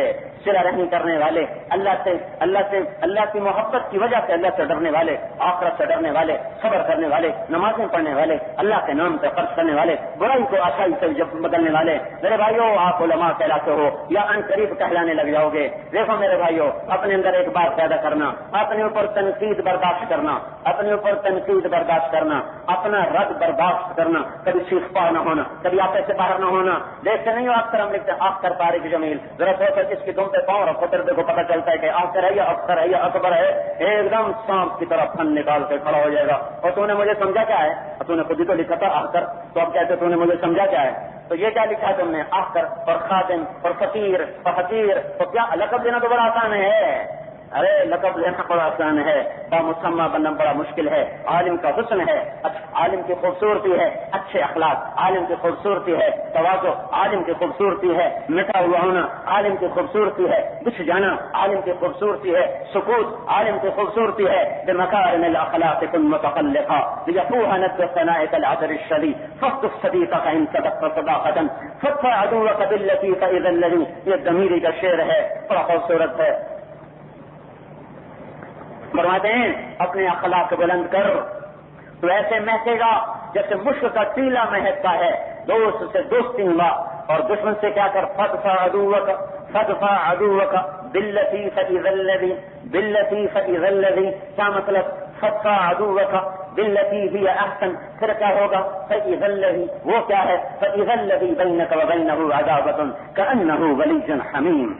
صلہ رحمی کرنے والے، اللہ کی محبت کی وجہ سے اللہ سے ڈرنے والے، آخرت سے ڈرنے والے، صبر کرنے والے، نمازیں پڑھنے والے، اللہ کے نام پہ خرچ کرنے والے، برائی کو اچھائی سے بدلنے والے۔ میرے بھائیوں، آپ علماء علماء کہلاتے ہو یا ان قریب کہلانے لگ جاؤ گے. دیکھو میرے بھائیو، اپنے اندر ایک بات پیدا کرنا، اپنے اوپر تنقید برداشت کرنا، اپنے اوپر تنقید برداشت کرنا، اپنا رد برداشت کرنا، کبھی سیخ پا نہ ہونا، کبھی آپے سے باہر نہ ہونا. دیکھتے نہیں ہو اکثر ہم لکھتے ہیں آخر طارق جمیل، ذرا سو کر اس کی تم پہ پاؤں رکھو، پھر دیکھو پتہ چلتا ہے کہ آخر ہے یا اکثر ہے یا اکبر ہے. ایک دم سانپ کی طرح پھن نکال کے کھڑا ہو جائے گا. اور تو نے مجھے سمجھا کیا ہے؟ تو نے خود ہی تو لکھا تھا آخر، تو اب کہتے تو نے مجھے سمجھا کیا ہے؟ تو یہ کیا لکھا ہے تم نے؟ آخر اور خادم اور فقیر اور حقیر. تو کیا لقب دینا تو بڑا آسان ہے. ارے لقب لینا بڑا آسان ہے، بامسمہ بننا بڑا مشکل ہے. عالم کا حسن ہے، عالم کی خوبصورتی ہے اچھے اخلاق، عالم کی خوبصورتی ہے تواضع، عالم کی خوبصورتی ہے مٹا ہوا ہونا، عالم کی خوبصورتی ہے بچھ جانا، عالم کی خوبصورتی ہے سکوت، عالم کی خوبصورتی ہے بمکارم الاخلاق کن متخلقا لیفوها ند ثنائك العذر الشديد فاصدق صديقك ان صدقت صداقة فادفع عدوك بالتي فاذا الذي. یہ ضمیری کا شعر ہے، بڑا خوبصورت ہے. فرماتے ہیں اپنے اخلاق بلند کر تو ایسے مہکے گا جیسے مشک کا ٹیلا مہکتا ہے. دوست سے دوستی ہوا اور دشمن سے کیا کر فدفع عدوک باللتی فاذا الذی. باللتی فاذا الذی کیا مطلب؟ فدفع عدوک باللتی ہی احسن. پھر کیا ہوگا؟ فاذا الذی، وہ کیا ہے؟ فاذا الذی بینک وبینہ عداوۃ کأنہ ولی حمیم.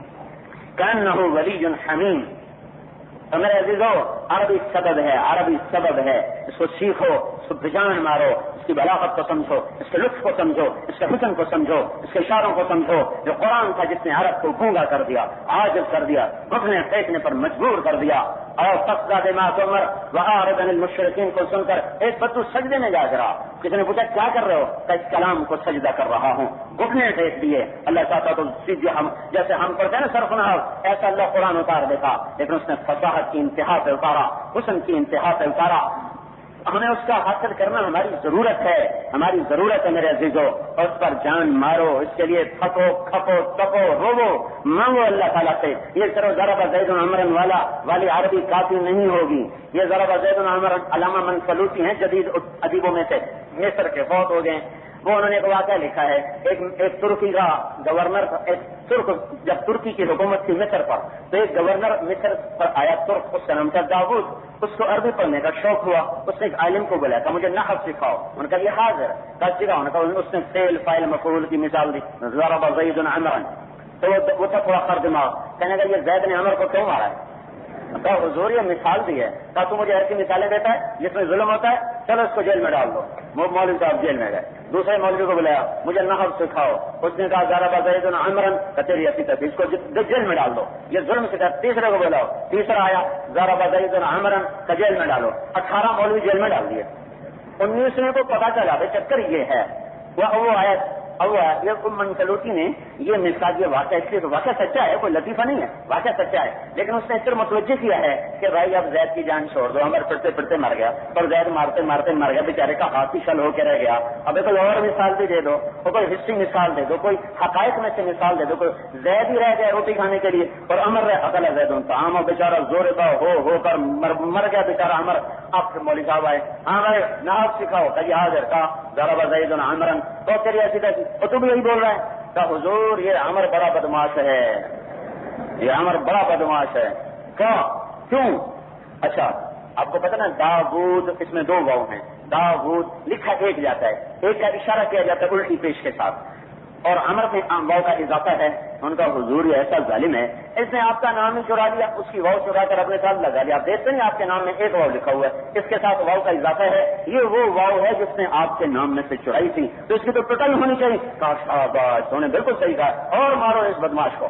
کأنہ ولی حمیم. تو میرے عزیزو، عربی سبب ہے، عربی سبب ہے. اس کو سیکھو، اس کو بجان مارو، اس کی بلاغت کو سمجھو، اس کے لطف کو سمجھو، اس کے حسن کو سمجھو، اس کے اشاروں کو سمجھو. جو قرآن تھا جس نے عرب کو گونگا کر دیا، عاجز کر دیا، گھٹنے ٹیکنے پر مجبور کر دیا. اور فقد ما تمر وأعرض عن المشركين کو سن کر ایک بدو سجدے میں جا گرا. کسی نے پوچھا کیا کر رہے ہو؟ کہ اس کلام کو سجدہ کر رہا ہوں. گھٹنے ٹیک دیے. اللہ چاہتا تو سیدھے ہم جیسے ہم کرتے ہیں نا صرف نہ ایسا اللہ قرآن اتار دیتا، لیکن اس نے فصاحت کی انتہا پہ اتارا، حسن کی انتہا پہ اتارا. ہمیں اس کا حاصل کرنا ہماری ضرورت ہے، ہماری ضرورت ہے میرے عزیزو. اور اس پر جان مارو، اس کے لیے تھکو کھپو تپو روو مانگو اللہ تعالیٰ سے. یہ صرف ضرب زید عمرن والی عربی کافی نہیں ہوگی. یہ ضرب زید عمرن علامہ منفلوطی ہیں جدید ادیبوں میں سے، مصر کے فوت ہو گئے. وہ انہوں نے ایک واقعہ لکھا ہے. ایک ترکی کا گورنر، ایک ترک جب ترکی کی حکومت تھی مصر پر، تو ایک گورنر مصر پر آیا ترک، اس کا نام تھا داؤد. اس کو عربی پڑھنے کا شوق ہوا. اس نے ایک عالم کو بلایا کہ مجھے نحو سکھاؤ. ان کا یہ حاضر کل سکھاؤ. اس نے فعل فاعل مفعول کی مثال دی، ضرب زید عمرا. تو وہ تھا تھوڑا خر دماغ، کہنے کا یہ زید نے عمر کو کیوں مارا ہے؟ کہا حضور یہ مثال دی ہے. کہا تو مجھے ایسی مثالیں دیتا ہے جس میں ظلم ہوتا ہے، چلو اس کو جیل میں ڈال دو. وہ مولوی صاحب جیل میں گئے. دوسرے مولوی کو بلایا، مجھے نحو سکھاؤ. اس نے کہا ضرب زید عمرا، تیری ایسی تھی، اس کو جیل میں ڈال دو، یہ ظلم سکھا. تیسرے کو بلاؤ. تیسرا آیا، ضرب زید عمرا کا جیل میں ڈالو. 18 مولوی جیل میں ڈال دیے. 19ویں کو پتا چلا بھائی چکر یہ ہے. وہ آیا یہ منفلوطی نے یہ مثال، یہ واقعہ اس لیے تو واقعہ سچا ہے، کوئی لطیفہ نہیں ہے، واقعہ سچا ہے. لیکن اس نے صرف متوجہ کیا ہے کہ بھائی اب زید کی جان چھوڑ دو. عمر پڑتے پڑتے مر گیا اور زید مارتے مارتے مر گیا، بیچارے کا ہاتھ ہی شل ہو کے رہ گیا. اب کوئی اور مثال بھی دے دو، کوئی حصی مثال دے دو، کوئی حقائق میں سے مثال دے دو. کوئی زید ہی رہ گیا روٹی کھانے کے لیے اور عمر رہ اکلا زید ان کا عام اور بیچارہ زور کا ہو کر مر گیا بیچارہ عمر. آپ کے مولوی صاحب آئے، ہاں بھائی نحو سکھاؤ. کہ حاضر کا ضرب زید عمرا. تو تیری ایسی تیسی اور تو بھی یہی بول رہا ہے. کہ حضور یہ عمر بڑا بدماش ہے، یہ عمر بڑا بدماش ہے. کیوں؟ اچھا آپ کو پتہ نا داؤد، اس میں 2 واو ہیں. داؤد لکھا ایک جاتا ہے، ایک کا اشارہ کیا جاتا ہے الٹی پیش کے ساتھ، اور عمر میں واو کا اضافہ ہے. ان کا حضور یہ ایسا ظالم ہے، اس نے آپ کا نام ہی چرا لیا، اس کی واو چرا کر اپنے ساتھ لگا لیا. آپ دیکھتے ہیں آپ کے نام میں ایک واو لکھا ہوا ہے، اس کے ساتھ واو کا اضافہ ہے. یہ وہ واو ہے جس نے آپ کے نام میں سے چرائی تھی، تو اس کی تو ٹوٹل ہونی چاہیے. شاباش، انہوں نے بالکل صحیح کہا، اور مارو اس بدماش کو.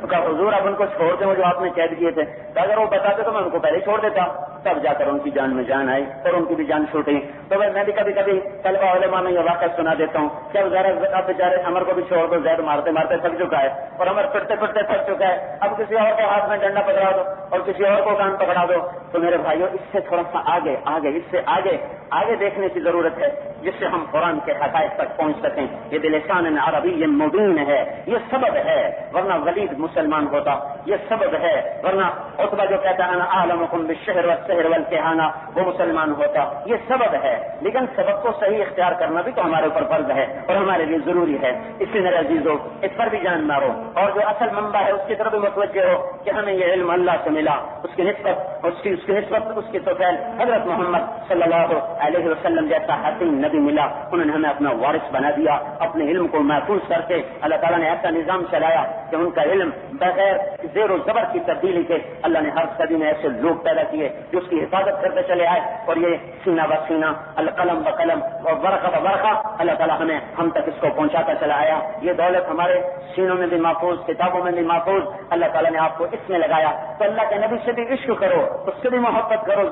کہا حضور اب ان کو چھوڑ دیں جو آپ نے قید کیے تھے. تو اگر وہ بتاتے تو میں ان کو پہلے چھوڑ دیتا، تب جا کر ان کی جان میں جان آئی اور ان کی بھی جان چھوٹی. تو میں بھی کبھی کبھی طلبہ علماء میں یہ واقعہ سنا دیتا ہوں کہ اب بیچارے عمر کو بھی چھوڑ دو، زید مارتے مارتے تھک چکا ہے اور عمر پھرتے پھرتے تھک چکا ہے. اب کسی اور کے ہاتھ میں ڈنڈا پکڑا دو اور کسی اور کو کان پکڑا دو. تو میرے بھائیوں اس سے تھوڑا سا آگے اس سے آگے دیکھنے کی ضرورت ہے جس سے ہم قرآن کے حقائق تک پہنچ سکیں. یہ بلسان عربی مبین ہے، یہ سبب ہے، ورنہ ولید مسلمان ہوتا یہ سبب ہے، ورنہ عتبہ جو کہتا ہے انا اعلمکم بالشہر والسحر والکہانہ وہ مسلمان ہوتا، یہ سبب ہے، لیکن سبب کو صحیح اختیار کرنا بھی تو ہمارے اوپر فرض ہے اور ہمارے لیے ضروری ہے۔ اس لیے میرے عزیزو اس پر بھی جان مارو اور جو اصل منبع ہے اس کی طرف بھی متوجہ ہو کہ ہمیں یہ علم اللہ سے ملا، اس کی نسبت اس کی توفیل حضرت محمد صلی اللہ علیہ وسلم جیسا حسین نبی ملا، انہوں نے ہمیں اپنا وارث بنا دیا، اپنے علم کو محفوظ کر کے اللہ تعالیٰ نے ایسا نظام چلایا کہ ان کا علم بغیر زیر و زبر کی تبدیلی کے اللہ نے ہر صدی میں ایسے لوگ پیدا کیے جو اس کی حفاظت کرتے چلے آئے، اور یہ سینہ ب سینہ القلم بقلم اور ورقہ بورقہ اللہ تعالیٰ ہم تک اس کو پہنچاتا چلا آیا۔ یہ دولت ہمارے سینوں میں بھی محفوظ، کتابوں میں بھی محفوظ، اللہ تعالیٰ نے آپ کو اس میں لگایا۔ تو اللہ کے نبی سے بھی عشق کرو، اس سے بھی محبت کرو،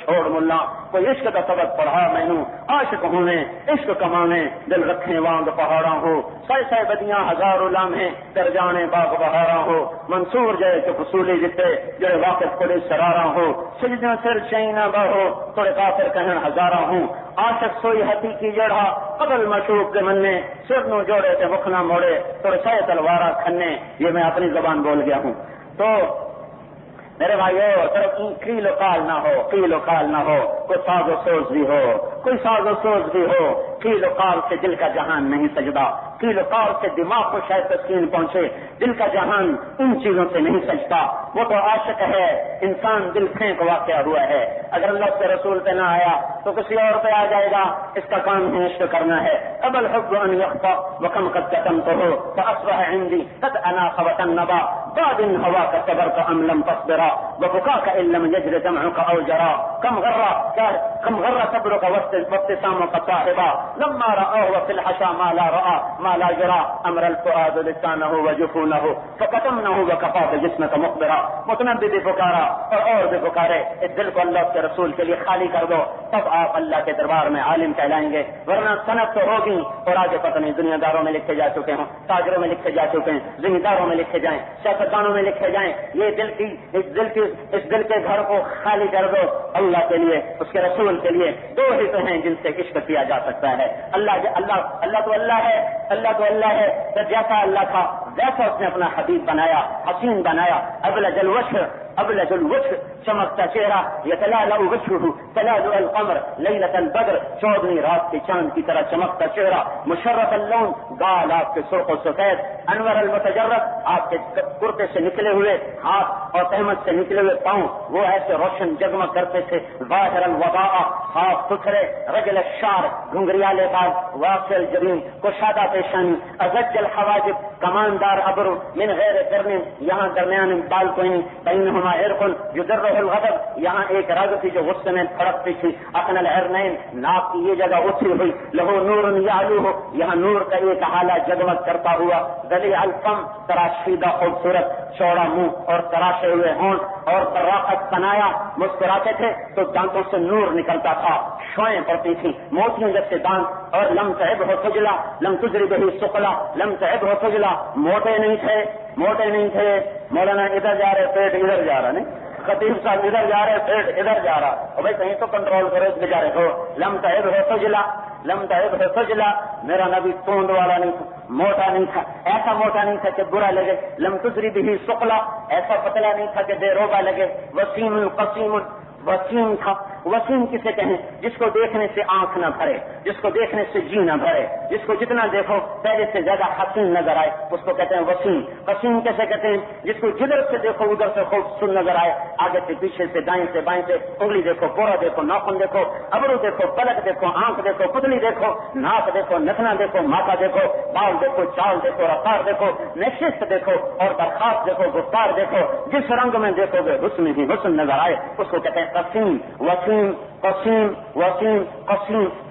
چھوڑ ملا کوئی عشق کا سبق پڑھا مینو، عاشق ہونے عشق کمانے دل رکھے وانگ پہاڑا ہو، سائے سائے بدیاں ہزاروں لامے در جانے باغ بہارا ہو، منصور جائے تو فصولی جتے جڑے واقف پڑے سرارا ہو، سجدوں سر چینا بہو تھوڑے کافر کہن ہزارا ہوں، عاشق سوئی ہتی کی جڑا قبل مشوق کے مننے، سر نو جوڑے تے مکھ نہ موڑے تھوڑے سائے تلوارا کھنے۔ یہ میں اپنی زبان بول گیا ہوں۔ تو میرے بھائیو صرف قیل و قال نہ ہو، قیل و قال نہ ہو، کوئی ساز و سوز بھی ہو، کوئی ساز و سوز بھی ہو، قیل و قال سے دل کا جہان نہیں سجدہ، قیل و قال سے دماغ کو شاید تسکین پہنچے، دل کا جہان ان چیزوں سے نہیں سجتا۔ وہ تو عاشق ہے، انسان دل پھینک واقع ہوا ہے، اگر اللہ کے رسول پہ نہ آیا تو کسی اور پہ آ جائے گا، اس کا کام ہے عشق کرنا ہے۔ اب الحب ان یخفى وکم قد کتمته فاصبح عندي قد اناخ وتنبا بعد هواك صبرت ام لم تصبرا وبكاك ان لم يجر دمعك او جرا كم غر صبرك وابتسامك صاحبا لما رآه وفي الحشا ما لا رأى ما لا جرى امر الفؤاد لسانه وجفونه فكتمنه وكفى بجسمك مخبرا۔ متنبی بھی پکارا اور بھی پکارے، اس دل کو اللہ کے رسول کے لیے خالی کر دو، تب آپ اللہ کے دربار میں عالم کہلائیں گے، ورنہ صنعت تو ہوگی اور آگے پتہ نہیں دنیا داروں میں لکھے جا چکے ہوں، تاجروں میں لکھے جا چکے ہیں، زمینداروں میں لکھے جائیں، سیاستدانوں میں لکھے جائیں۔ یہ اس دل کے گھر کو خالی کر دو اللہ کے لیے، اس کے رسول کے لیے۔ دو ہی تو ہیں جن سے عشق کیا جا سکتا ہے، اللہ تو اللہ ہے، اللہ تو اللہ ہے، تو جیسا اللہ تھا ویسا اس نے اپنا حبیب بنایا، حسین بنایا، ابلج الوجه چمکتا چہرہ، یتلالأ وجهه تلالؤ القمر لیلۃ البدر، چودھویں رات کے چاند کی طرح چمکتا چہرہ، مشرف اللون، گال آپ کے سرخ و سفید، انور المتجرد، آپ کے کرتے سے نکلے ہوئے ہاتھ اور تہمت سے نکلے ہوئے پاؤں وہ ایسے روشن جگمگ کرتے تھے، ظاہر الوضاء، صاف ستھرے، رجل الشعر، گھنگریالے بال، واسع الجبین، کشادہ پیشانی، ازج الحواجب، کماندار ابرو، من غیر قرن، یہاں درمیان بال کوئی نہیں، بینہما عرق یدرہ الغضب، یہاں ایک رگ تھی جو غصے میں پھڑکتی تھی، اقن العرنین، ناک کی یہ جگہ اٹھی ہوئی، لہو نور یعلوہ، یہاں نور کا ایک حالہ جگمگ کرتا ہوا، ذلیع الفم، تراشیدہ خوبصورت، چوڑا منہ اور تراشے ہوئے ہونٹ، اور براقت بنایا، مسکراتے تھے تو دانتوں سے نور نکلتا تھا، شوئیں پڑتی تھی، موتیوں جیسے دانت، اور لم تعبہ خجلا لم تجربہ سقلا، لم تعبہ خجلا، موٹے نہیں تھے، مولانا ادھر جا رہے پیٹ ادھر جا رہا، نہیں خطیب صاحب ادھر جا رہے پیٹ ادھر جا رہا، اور بھائی کہیں تو کنٹرول کرو اس بیچارے کو۔ لم تعبہ خجلا، میرا نبی توند والا نہیں تھا، موٹا نہیں تھا، ایسا موٹا نہیں تھا کہ برا لگے، لم تجربہ سقلا، ایسا پتلا نہیں تھا کہ بے روبا لگے، وسیم قسیم، وسیم تھا۔ وسیم کسے کہیں؟ جس کو دیکھنے سے آنکھ نہ بھرے، جس کو دیکھنے سے جی نہ بھرے، جس کو جتنا دیکھو پہلے سے زیادہ حسین نظر آئے، اس کو کہتے ہیں وسیم۔ قسیم کیسے کہتے ہیں؟ جس کو جدھر سے دیکھو ادھر سے خوبصورت نظر آئے، آگے سے پیچھے سے دائیں سے بائیں سے، انگلی دیکھو، پورا دیکھو، ناخن دیکھو، ابرو دیکھو، پلک دیکھو، آنکھ دیکھو، پتلی دیکھو، ناک دیکھو، نتنا دیکھو، ماتھا دیکھو، بال دیکھو، چال دیکھو، رفتار دیکھو، نشست دیکھو اور درخواست دیکھو، گفتار دیکھو، جس رنگ میں دیکھو گے حسن ہی حسن نظر آئے، اس کو کہتے ہیں قسیم۔ وسیم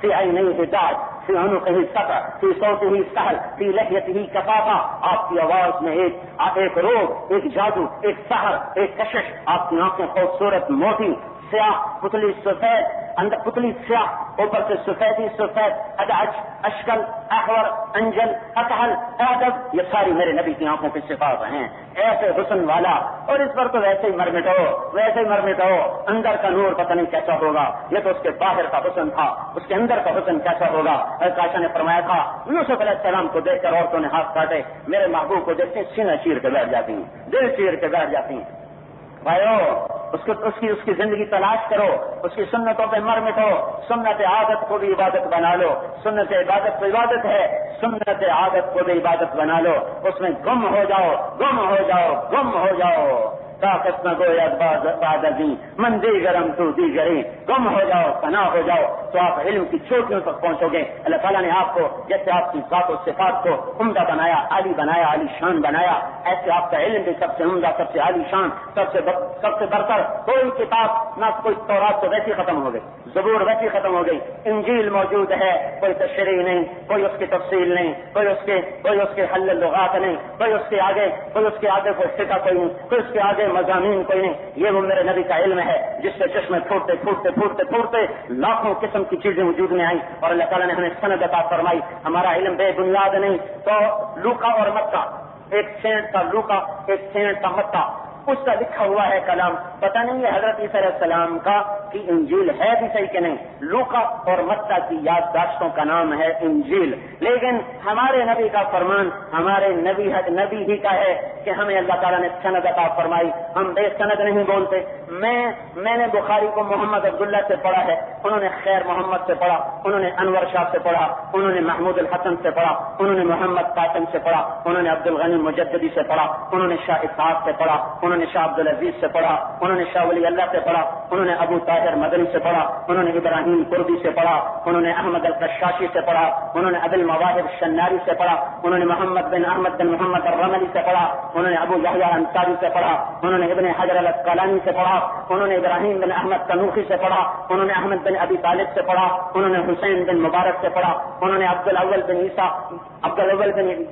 فی عینیہ داج، فی عنقہ سطر، فی صوتہ سہل، فی لحیتہ کفافہ، آپ کی آواز میں ایک روح، ایک جادو، ایک سحر، ایک کشش، آپ کی آنکھیں خوبصورت، موٹی، سیاہ، پتلی، سفید، اندر پتلی سیاہ، اوپر سے سفیدی سفید، ادعج، اشکل، احور، انجل، اکحل، ادب، یہ ساری میرے نبی کی آنکھوں کی صفات ہیں. ایسے حسن والا، اور اس پر تو ویسے ہی مر مٹو، اندر کا نور پتہ نہیں کیسا ہوگا. یہ تو اس کے باہر کا حسن تھا، اس کے اندر کا حسن کیسا ہوگا. عائشہ نے فرمایا تھا یوسف علیہ السلام کو دیکھ کر عورتوں نے ہاتھ کاٹے، میرے محبوب کو دیکھتے سینہ چیر کے بیٹھ جاتی ہیں، دل چیر کے بیٹھ جاتی ہیں. بھائیو، اس کی زندگی تلاش کرو، اس کی سنتوں پہ مر مٹو. سنت عادت کو بھی عبادت بنا لو. سنت عبادت تو عبادت ہے، سنت عادت کو بھی عبادت بنا لو. اس میں گم ہو جاؤ. طاقت نہ گویا بعد ازیں من دیگرم تو دیگری، گم ہو جاؤ، فنا ہو جاؤ تو آپ علم کی چوٹیوں تک پہنچو گے. اللہ تعالیٰ نے آپ کو جیسے آپ کی ذات و صفات کو عمدہ بنایا، عالی بنایا، عالی شان بنایا، ایسے آپ کا علم بھی سب سے عمدہ، سب سے عالی شان، سب سے برتر. کوئی کتاب نہ، کوئی تورات تو ویسی ختم ہو گئی، زبور ویسی ختم ہو گئی، انجیل موجود ہے، کوئی تشریح نہیں، کوئی اس کی تفصیل نہیں، کوئی اس کے حل لغات نہیں، کوئی اس کے آگے کوئی فقہ کوئی نہیں، کوئی اس کے آگے مضامین کوئی نہیں. یہ وہ میرے نبی کا علم ہے جس سے چشمے پھوٹتے لاکھوں قسم کی چیزیں وجود میں آئیں اور اللہ تعالیٰ نے ہمیں سند عطا فرمائی. ہمارا علم بے بنیاد نہیں. تو لوکا اور متا، ایک سینٹ تھا لوکا، ایک سینٹ تھا متا، اس کا لکھا ہوا ہے کلام. پتہ نہیں ہے حضرت عیسیٰ علیہ السلام کا کہ انجیل ہے بھی صحیح کہ نہیں. لوکا اور متا کی یادداشتوں کا نام ہے انجیل. لیکن ہمارے نبی کا فرمان ہمارے نبی ہی کا ہے کہ ہمیں اللہ تعالیٰ نے سند عطا فرمائی. ہم بے سند نہیں بولتے. میں نے بخاری کو محمد عبداللہ سے پڑھا ہے، انہوں نے خیر محمد سے پڑھا، انہوں نے انور شاہ سے پڑھا، انہوں نے محمود الحسن سے پڑھا، انہوں نے محمد قاسم سے پڑھا، انہوں نے عبد الغنی مجددی سے پڑھا، انہوں نے شاہ اسحاق سے پڑھا، انہوں نے شاہ عبد العزیز سے پڑھا، انہوں نے شاہ ولی اللہ سے پڑھا، انہوں نے ابو طاہر مدنی سے پڑھا، انہوں نے ابراہیم قربی سے پڑھا، انہوں نے احمد القشاشی سے پڑھا، انہوں نے ابو المواہب شناری سے پڑھا، انہوں نے محمد بن احمد بن محمد الرملی سے پڑھا، انہوں نے ابو یحییٰ انصاری سے پڑھا، انہوں نے ابن حجر الاسقلانی سے پڑھا، انہوں نے ابراہیم بن احمد تنوخی سے پڑھا، انہوں نے احمد بن ابی طالب سے پڑھا، انہوں نے حسین بن مبارک سے پڑھا، انہوں نے عبد الاول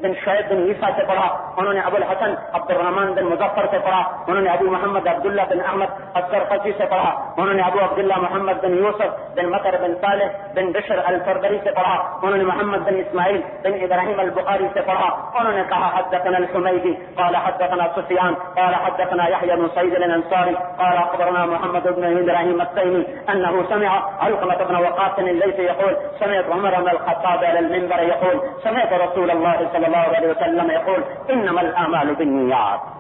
بن شعیب بن عیسیٰ سے پڑھا، انہوں نے ابو الحسن عبد الرحمن بن مظفر سے پڑھا، انہوں نے ابو محمد عبداللہ بن احمد السرقسی سے پڑھا، انہوں نے ابو عبداللہ محمد بن یوسف بن مطر بن صالح بن بشر الفردری سے پڑھا، انہوں نے محمد بن اسماعیل بن ابراہیم البخاری سے پڑھا. انہوں نے کہا حدثنا الحمیدی قال حدثنا سفیان قال حدثنا یحییٰ بن سعید الانصاری قال اخبرنا محمد بن ابراہیم التیمی انه سمع علقمة بن وقاص الليثي يقول سمعت عمر بن الخطاب على المنبر يقول سمعت رسول الله صلى الله عليه وسلم يقول انما الاعمال بالنيات.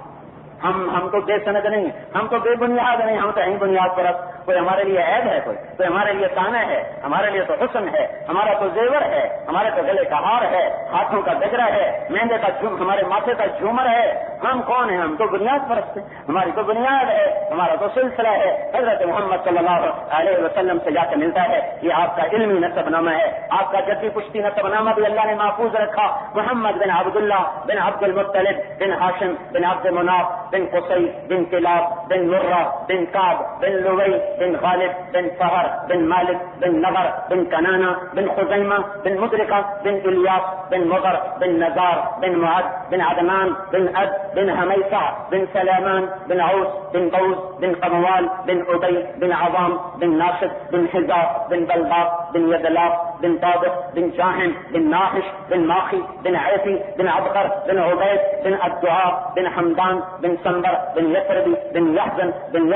ہم تو بے سند نہیں، ہم تو بے بنیاد نہیں، ہم تو یہیں بنیاد پر. کوئی ہمارے لیے عیب ہے، کوئی ہمارے لیے تانا ہے، ہمارے لیے تو حسن ہے، ہمارا تو زیور ہے، ہمارے تو گلے کا ہار ہے، ہاتھوں کا گجرا ہے، مہندے کا ہمارے ماتھے کا جھومر ہے. ہم کون ہیں؟ ہم تو بنیاد پرست ہیں. ہماری تو بنیاد ہے، ہمارا تو سلسلہ ہے. حضرت محمد صلی اللہ علیہ وسلم سے جا کے ملتا ہے. یہ آپ کا علمی نسب نامہ ہے. آپ کا جدی پشتی نسب نامہ بھی اللہ نے محفوظ رکھا. محمد بن عبداللہ بن عبد المطلب بن ہاشم بن عبد مناف بن قصی بن کلاب بن مرہ بن کعب بن لوی بن غالب بن فہر بن مالک بن نغر بن کنانہ بن خزیمہ بن مدرکہ بن الیاس بن مغر بن نزار بن معد بن عدنان بن عد بن حمیسہ بن سلیمان بن عوس بن بوز بن قموال بن عبی بن عوام بن ناشد بن حزا بن بلباق بن یدلاف بن طابق بن جاہم بن ناحش بن ماخی بن عیفی بن عبقر بن عبید بن الدعاء بن حمدان بن سنبر بن یسربی بن یحزن بن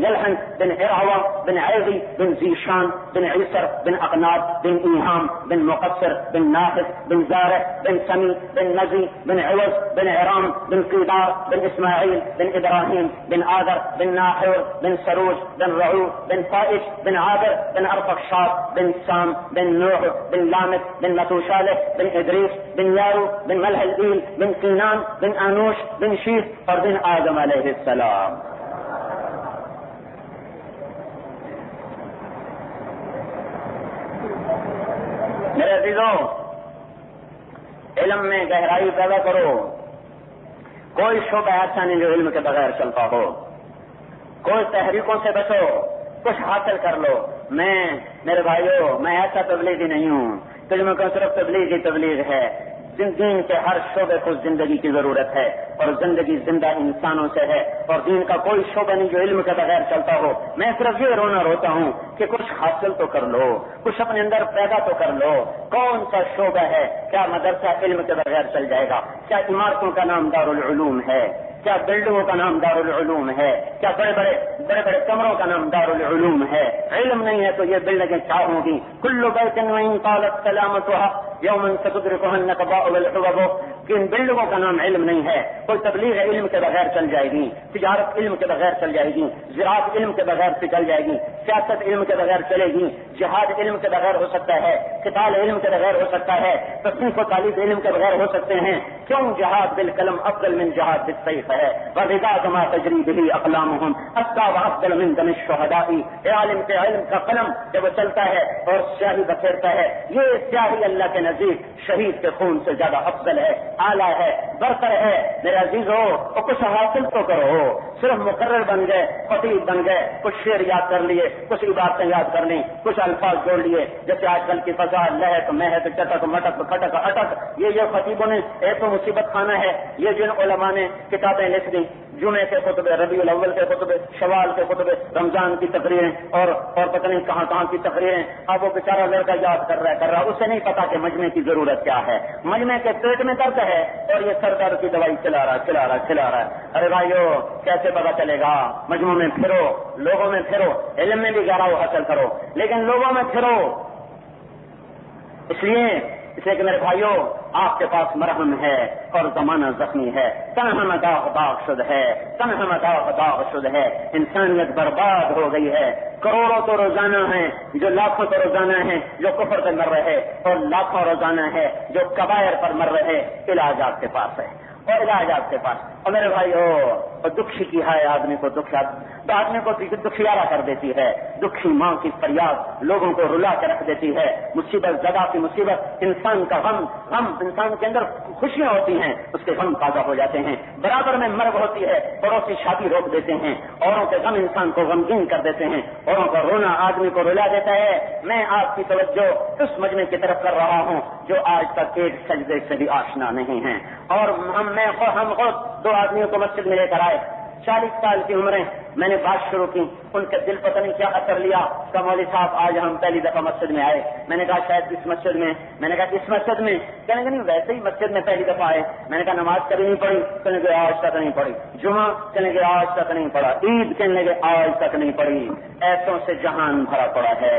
یلحن بن عروہ بن عیضی بن زیشان بن عیسر بن اقناب بن ایہام بن مقصر بن ناحس بن زارع بن سمی بن نزی بن عوض بن عرام بن قیدار بن اسماعیل بن ابراہیم بن آذر بن ناحور بن سروج بن رعو بن فائش بن عابر بن ارفخشاد بن سام بن نوح بن لامت بن متوشالح بن ادریس بن یارو بن ملح الایل بن قینان بن انوش بن شیث اور بن آدم علیہ السلام. میرے عزیزوں، علم میں گہرائی پیدا کرو. کوئی شعبہ ایسا نہیں جو علم کے بغیر چلتا ہو. کوئی تحریکوں سے بچو، کچھ حاصل کر لو. میرے بھائیوں، میں ایسا تبلیغی نہیں ہوں کہ میں صرف تبلیغ ہے. دین کے ہر شعبے کو زندگی کی ضرورت ہے اور زندگی زندہ انسانوں سے ہے اور دین کا کوئی شعبہ نہیں جو علم کے بغیر چلتا ہو. میں صرف یہ روتا ہوں کہ کچھ حاصل تو کر لو, کچھ اپنے اندر پیدا تو کر لو. کون سا شعبہ ہے؟ کیا مدرسہ علم کے بغیر چل جائے گا؟ کیا عمارتوں کا نام دارالعلوم ہے؟ کیا بلڈنگوں کا نام دارالعلوم ہے؟ کیا بڑے بڑے کمروں کا نام دارالعلوم ہے؟ علم نہیں ہے تو یہ بلڈنگیں کیا ہوں گی؟ کل بیت وإن طالت سلامتها یوما ستدركها النقباء والحبب. کہ ان بلڈنگوں کا نام علم نہیں ہے. کوئی تبلیغ علم کے بغیر چل جائے گی, تجارت علم کے بغیر چل جائے گی, زراعت علم کے بغیر سے چل جائے گی, سیاست علم کے بغیر چلے گی, جہاد علم کے بغیر ہو سکتا ہے, قتال علم کے بغیر ہو سکتا ہے, تصنیف و تعلیف علم کے بغیر ہو سکتے ہیں. کیوں جہاد بالقلم افضل من جہاد بالسیف ہے. وَرِدَاءُ مَا تَجْرِي بِهِ أَقْلَامُهُمْ أَزْكَىٰ وَأَفْضَلُ مِن دَمِ الشُّهَدَاءِ. عالم کے علم کا قلم جب وہ چلتا ہے اور سیاہی بکھیرتا ہے, یہ سیاہی اللہ کے نزدیک شہید کے خون سے زیادہ افضل ہے, اعلیٰ ہے, برتر ہے. میرے عزیز ہو اور کچھ حاصل تو کرو. صرف مقرر بن گئے, خطیب بن گئے, کچھ شعر یاد کر لیے, کچھ عبارتیں یاد کر لیں, کچھ الفاظ جوڑ لیے. جیسے آج کل کی فضا لہت مہت چٹک مٹک کھٹک اٹک, یہ خطیبوں نے ایک تو مصیبت خانہ ہے. یہ جن علماء نے کتابیں لکھ دی, جمعے کے خطبے, ربیع الاول کے خطبے, شوال کے خطبے, رمضان کی تقریریں اور پتہ نہیں کہاں کی تقریریں. اب وہ بیچارہ لڑکا یاد کر رہا اسے نہیں پتا کہ مجمع کی ضرورت کیا ہے. مجمع کے پیٹ میں درد ہے اور یہ سر درد کی دوائی کھلا رہا ہے. ارے بھائیو, کیسے پتا چلے گا؟ مجموع میں پھرو, لوگوں میں پھرو, علم میں بھی گہراؤ حاصل کرو, لیکن لوگوں میں پھرو. اس لیے کہ میرے بھائیو, آپ کے پاس مرہم ہے اور زمانہ زخمی ہے. تنہم داغ شد ہے. انسانیت برباد ہو گئی ہے. کروڑوں تو روزانہ ہیں جو لاکھوں تو روزانہ ہیں جو کفر پر مر رہے, اور لاکھوں روزانہ ہے جو کبائر پر مر رہے. علاج آپ کے پاس ہے اور علاج آپ کے پاس. اور میرے بھائیو, دکھی کی ہے آدمی کو دکھیارا کر دیتی ہے. دکھی ماں کی فریاد لوگوں کو رلا کے رکھ دیتی ہے. مصیبت زدہ کی مصیبت, انسان کا غم انسان کے اندر خوشیاں ہوتی ہیں, اس کے غم تازہ ہو جاتے ہیں. برابر میں مرگ ہوتی ہے, پڑوسی شادی روک دیتے ہیں. اوروں کے غم انسان کو غمگین کر دیتے ہیں. اوروں کا رونا آدمی کو رلا دیتا ہے. میں آپ کی توجہ اس مجمع کی طرف کر رہا ہوں جو آج تک ایک سجدے سے بھی آشنا نہیں ہیں. اور ہم خود دو آدمیوں کو مسجد میں لے کر آئے, 40 سال کی عمریں. میں نے بات شروع کی, ان کے دل پتہ نہیں کیا اثر لیا کہ مولوی صاحب آج ہم پہلی دفعہ مسجد میں آئے. میں نے کہا شاید اس مسجد میں. میں نے کہا اس مسجد میں. کہنے کہ نہیں, ویسے ہی مسجد میں پہلی دفعہ آئے. میں نے کہا نماز کبھی نہیں پڑھی؟ کہنے کہ آج تک نہیں پڑھی. جمعہ؟ کہنے کہ آج تک نہیں پڑھا. عید؟ کہنے کہ آج تک نہیں پڑھی. ایسوں سے جہان بھرا پڑا ہے.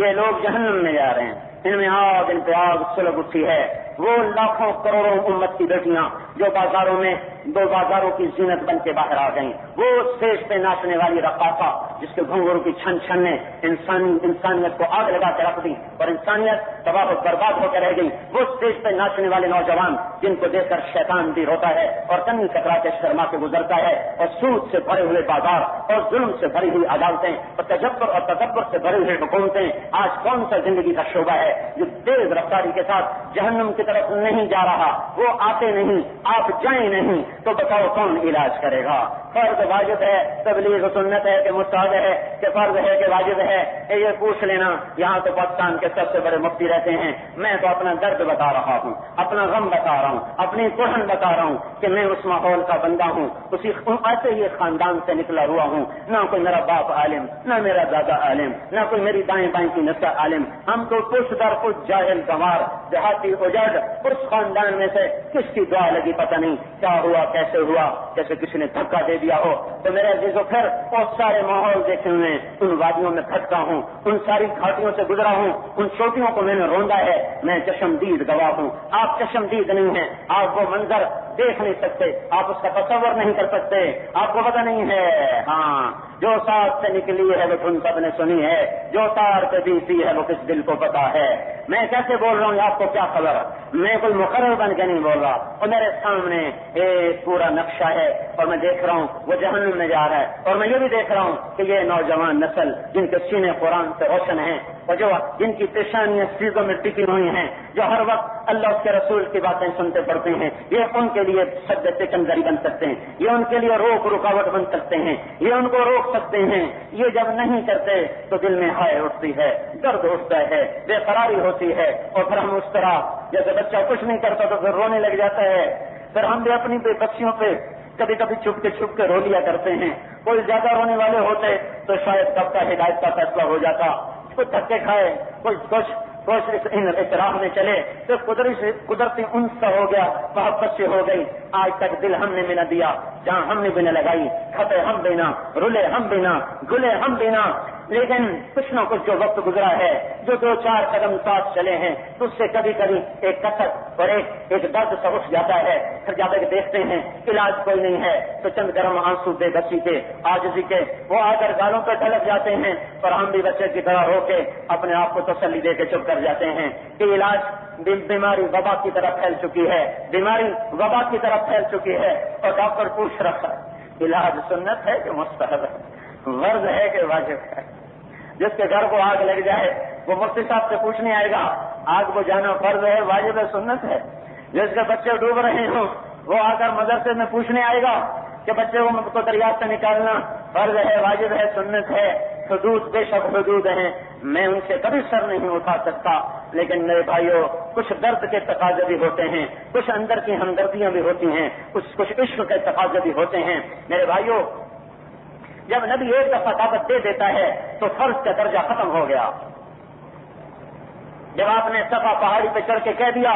یہ لوگ جہنم میں جا رہے ہیں. ان میں آگ ان پہ آگ سلگ اٹھی ہے. وہ لاکھوں کروڑوں امت کی بیٹیاں جو بازاروں کی زینت بن کے باہر آ گئیں. وہ اسٹیج پہ ناچنے والی رقاصہ جس کے گھنگرو کی چھن نے انسانیت کو آگ لگا کے رکھ دی اور انسانیت تباہ و برباد ہو کے رہ گئی. وہ اسٹیج پہ ناچنے والے نوجوان جن کو دیکھ کر شیطان بھی روتا ہے اور کنی کترا کے شرما کے گزرتا ہے. اور سود سے بھرے ہوئے بازار اور ظلم سے بھری ہوئی عدالتیں اور تجبر سے بھری ہوئی حکومتیں. آج کون سا زندگی کا شعبہ ہے جو تیز رفتاری کے ساتھ جہنم کی طرف نہیں جا رہا؟ وہ آتے نہیں, آپ جائیں نہیں تو بتاؤ کون علاج کرے گا؟ فرض واجب ہے, تبلیغ سنت ہے کہ مستحب ہے کہ فرض ہے کہ واجب ہے؟ یہ پوچھ لینا. یہاں تو پاکستان کے سب سے بڑے مفتی رہتے ہیں. میں تو اپنا درد بتا رہا ہوں, اپنا غم بتا رہا ہوں, اپنی کڑھن بتا رہا ہوں کہ میں اس ماحول کا بندہ ہوں, ایسے ہی خاندان سے نکلا ہوا ہوں. نہ کوئی میرا باپ عالم, نہ میرا دادا عالم, نہ کوئی میری دائیں بائیں کی نسل عالم. ہم تو کچھ در کچھ جاہل گنوار دیہاتی اجڑ اس خاندان میں سے کس کی دعا لگی پتہ نہیں کیا ہوا, کیسے ہوا, جیسے کسی نے دھکا دے دیا ہو. تو میرے عزیزو, پھر بہت سارے ماحول دیکھے ہوئے, ان وادیوں میں بھٹکا ہوں, ان ساری گھاٹیوں سے گزرا ہوں, ان چوٹیوں کو میں نے روندا ہے. میں چشمدید گواہ ہوں. آپ چشمدید نہیں ہیں, آپ وہ منظر دیکھ نہیں سکتے, آپ اس کا تصور نہیں کر سکتے, آپ کو پتہ نہیں ہے. ہاں, جو ساتھ سے نکلی ہے وہ تم سب نے سنی ہے, جو تار پہ بیتی ہے وہ کس دل کو پتا ہے. میں کیسے بول رہا ہوں, آپ کو کیا خبر؟ میں کوئی مقرر بن کے نہیں بول رہا. اور میرے سامنے ایک پورا نقشہ ہے اور میں دیکھ رہا ہوں وہ جہنم میں جا رہا ہے. اور میں یہ بھی دیکھ رہا ہوں کہ یہ نوجوان نسل جن کے سینے قرآن سے روشن ہیں اور جو جن کی پیشانیاں چیزوں میں ٹکی ہوئی ہیں, جو ہر وقت اللہ اس کے رسول کی باتیں سنتے پڑتے ہیں, یہ ان کے لیے سد سکندری بن سکتے ہیں, یہ ان کے لیے رکاوٹ بن سکتے ہیں, یہ ان کو روک سکتے ہیں. یہ جب نہیں کرتے تو دل میں ہائے اٹھتی ہے, درد اٹھتا ہے, بے قراری ہوتی ہوتی ہے اور پھر ہم اس طرح جیسے بچہ کچھ نہیں کرتا تو پھر رونے لگ جاتا ہے، پھر ہم بھی اپنی بے بچیوں پہ کبھی کبھی چھپ کے رو لیا کرتے ہیں. کوئی زیادہ رونے والے ہوتے تو شاید کب کا ہدایت کا فیصلہ ہو جاتا. کوئی دھکے کھائے، کوئی کچھ اس راہ میں چلے تو قدرتی انس کا ہو گیا، محبت سے ہو گئی. آج تک دل ہم نے بھی نہ دیا، جہاں ہم نے بھی نہ لگائی، کھپے ہم بھی نہ، رلے ہم بھی نہ، گلے ہم بھی نہ. لیکن کچھ نہ کچھ جو وقت گزرا ہے، جو 2-4 قدم ساتھ چلے ہیں، تو اس سے کبھی کبھی ایک کثرت اور ایک درد سا اٹھ جاتا ہے. پھر جا کے دیکھتے ہیں علاج کوئی نہیں ہے تو چند گرم آنسو بے بسی کے، عاجزی کے، وہ آ کر گالوں پہ ڈھلک جاتے ہیں اور ہم بھی بچے کی طرح ہو کے اپنے آپ کو تسلی دے کے چپ کر جاتے ہیں کہ علاج بیماری وبا کی طرف پھیل چکی ہے، بیماری وبا کی طرف پھیل چکی ہے. اور ڈاکٹر پوچھ رکھا علاج سنت ہے کہ مستحب ہے، فرض ہے کہ واجب ہے. جس کے گھر کو آگ لگ جائے وہ مفتی صاحب سے پوچھنے آئے گا آگ کو جانا فرض ہے، واجب ہے، سنت ہے. جس کے بچے ڈوب رہے ہوں وہ آ کر مدرسے میں پوچھنے آئے گا کہ بچے کو دریا سے نکالنا فرض ہے، واجب ہے، سنت ہے. حدود بے شک حدود ہیں، میں ان سے کبھی سر نہیں اٹھا سکتا. لیکن میرے بھائیوں، کچھ درد کے تقاضے بھی ہوتے ہیں، کچھ اندر کی ہمدردیاں بھی ہوتی ہیں، کچھ عشق کے تقاضے بھی ہوتے ہیں. میرے بھائیوں، جب نبی ایک دفعہ دعوت دے دیتا ہے تو فرض کا درجہ ختم ہو گیا. جب آپ نے صفا پہاڑی پہ چڑھ کے کہہ دیا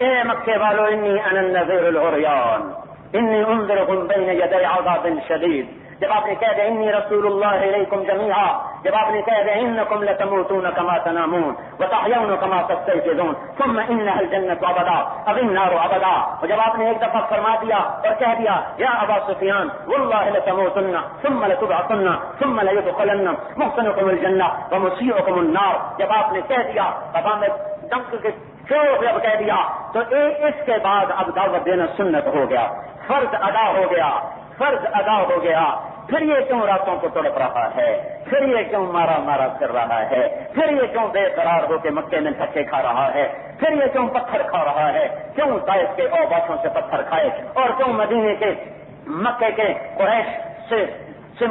اے مکے والو انی انا النذیر العریان انی انذرکم بین یدی عذاب شدید، جب آپ نے کہہ دیا انی رسول اللہ الیکم جمیعا، جب آپ نے کہہ دیا انکم لتموتون کما تنامون وتحیون کما تستيقظون ثم انها الجنۃ ابدا اب النار ابدا، اور جب آپ نے ایک دفعہ فرما دیا اور کہہ دیا یا ابا سفیان واللہ لتموتن ثم لتبعثن ثم ليدخلن محسنکم الجنہ ومسیئکم النار، جب آپ نے کہہ دیا اب میں دم کے جب کہہ دیا تو اس کے بعد اب دعوت دینا سنت ہو گیا، فرض ادا ہو گیا، فرض ادا ہو گیا. پھر یہ کیوں راتوں کو تڑپ رہا ہے، پھر یہ کیوں مارا مارا کر رہا ہے، پھر یہ کیوں بے قرار ہو کے مکے میں دھکے کھا رہا ہے، پھر یہ کیوں پتھر کھا رہا ہے، کیوں طائف کے اوباشوں سے پتھر کھائے اور کیوں مدینے کے مکے کے قریش سے